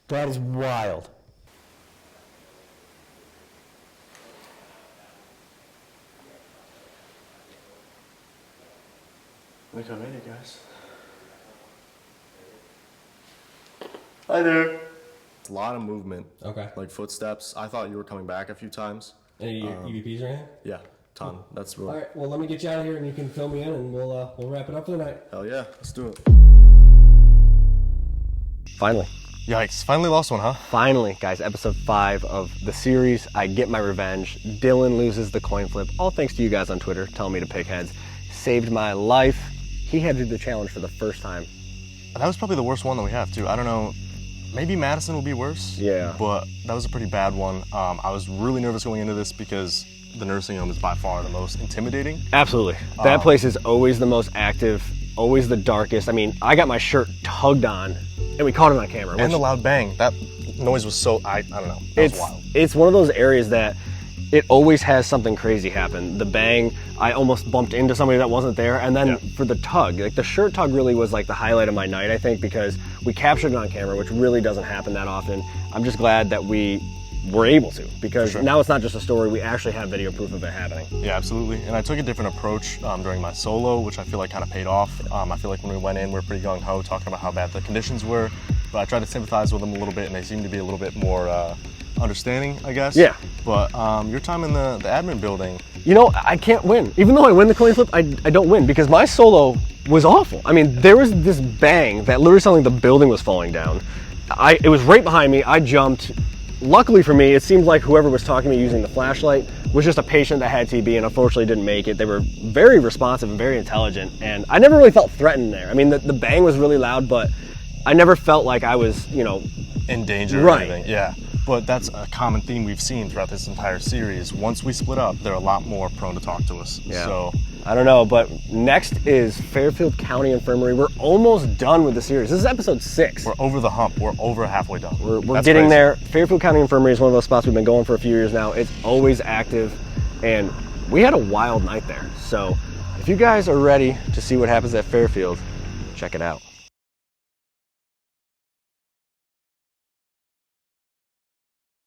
that is wild. I think I made it, guys. Hi there. A lot of movement. Okay. Like footsteps. I thought you were coming back a few times. Any EVPs or anything? Yeah, ton. That's real. All right, well, let me get you out of here and you can fill me in and we'll wrap it up for the night. Hell yeah, let's do it. Finally. Yikes, finally lost one, huh? Finally, guys, episode 5 of the series. I get my revenge. Dylan loses the coin flip. All thanks to you guys on Twitter telling me to pick heads. Saved my life. He had to do the challenge for the first time. That was probably the worst one that we have, too. I don't know. maybe Madison will be worse. Yeah. But that was a pretty bad one. I was really nervous going into this because the nursing home is by far the most intimidating. Absolutely. That place is always the most active, always the darkest. I mean, I got my shirt tugged on, and we caught it on camera. And the loud bang. That noise was so, I don't know, that was wild. It's one of those areas that it always has something crazy happen. The bang, I almost bumped into somebody that wasn't there, and then for the tug, like the shirt tug really was like the highlight of my night, I think, because we captured it on camera, which really doesn't happen that often. I'm just glad that we were able to, because now it's not just a story, we actually have video proof of it happening. Yeah, absolutely. And I took a different approach during my solo, which I feel like kind of paid off. I feel like when we went in, we were pretty gung-ho talking about how bad the conditions were, but I tried to sympathize with them a little bit, and they seemed to be a little bit more understanding, I guess. Yeah. But your time in the admin building. You know, I can't win. Even though I win the coin flip, I don't win, because my solo was awful. I mean, there was this bang that literally sounded like the building was falling down. It was right behind me, I jumped. Luckily for me, it seemed like whoever was talking to me using the flashlight was just a patient that had TB and unfortunately didn't make it. They were very responsive and very intelligent, and I never really felt threatened there. I mean, the bang was really loud, but I never felt like I was, you know, in danger or anything. Yeah. But that's a common theme we've seen throughout this entire series. Once we split up, they're a lot more prone to talk to us. Yeah. So I don't know, but next is Fairfield County Infirmary. We're almost done with the series. This is episode 6. we're over the hump. We're over halfway done. We're That's getting crazy. there. Fairfield County Infirmary is one of those spots we've been going for a few years now. It's always active, and we had a wild night there. So if you guys are ready to see what happens at Fairfield, check it out.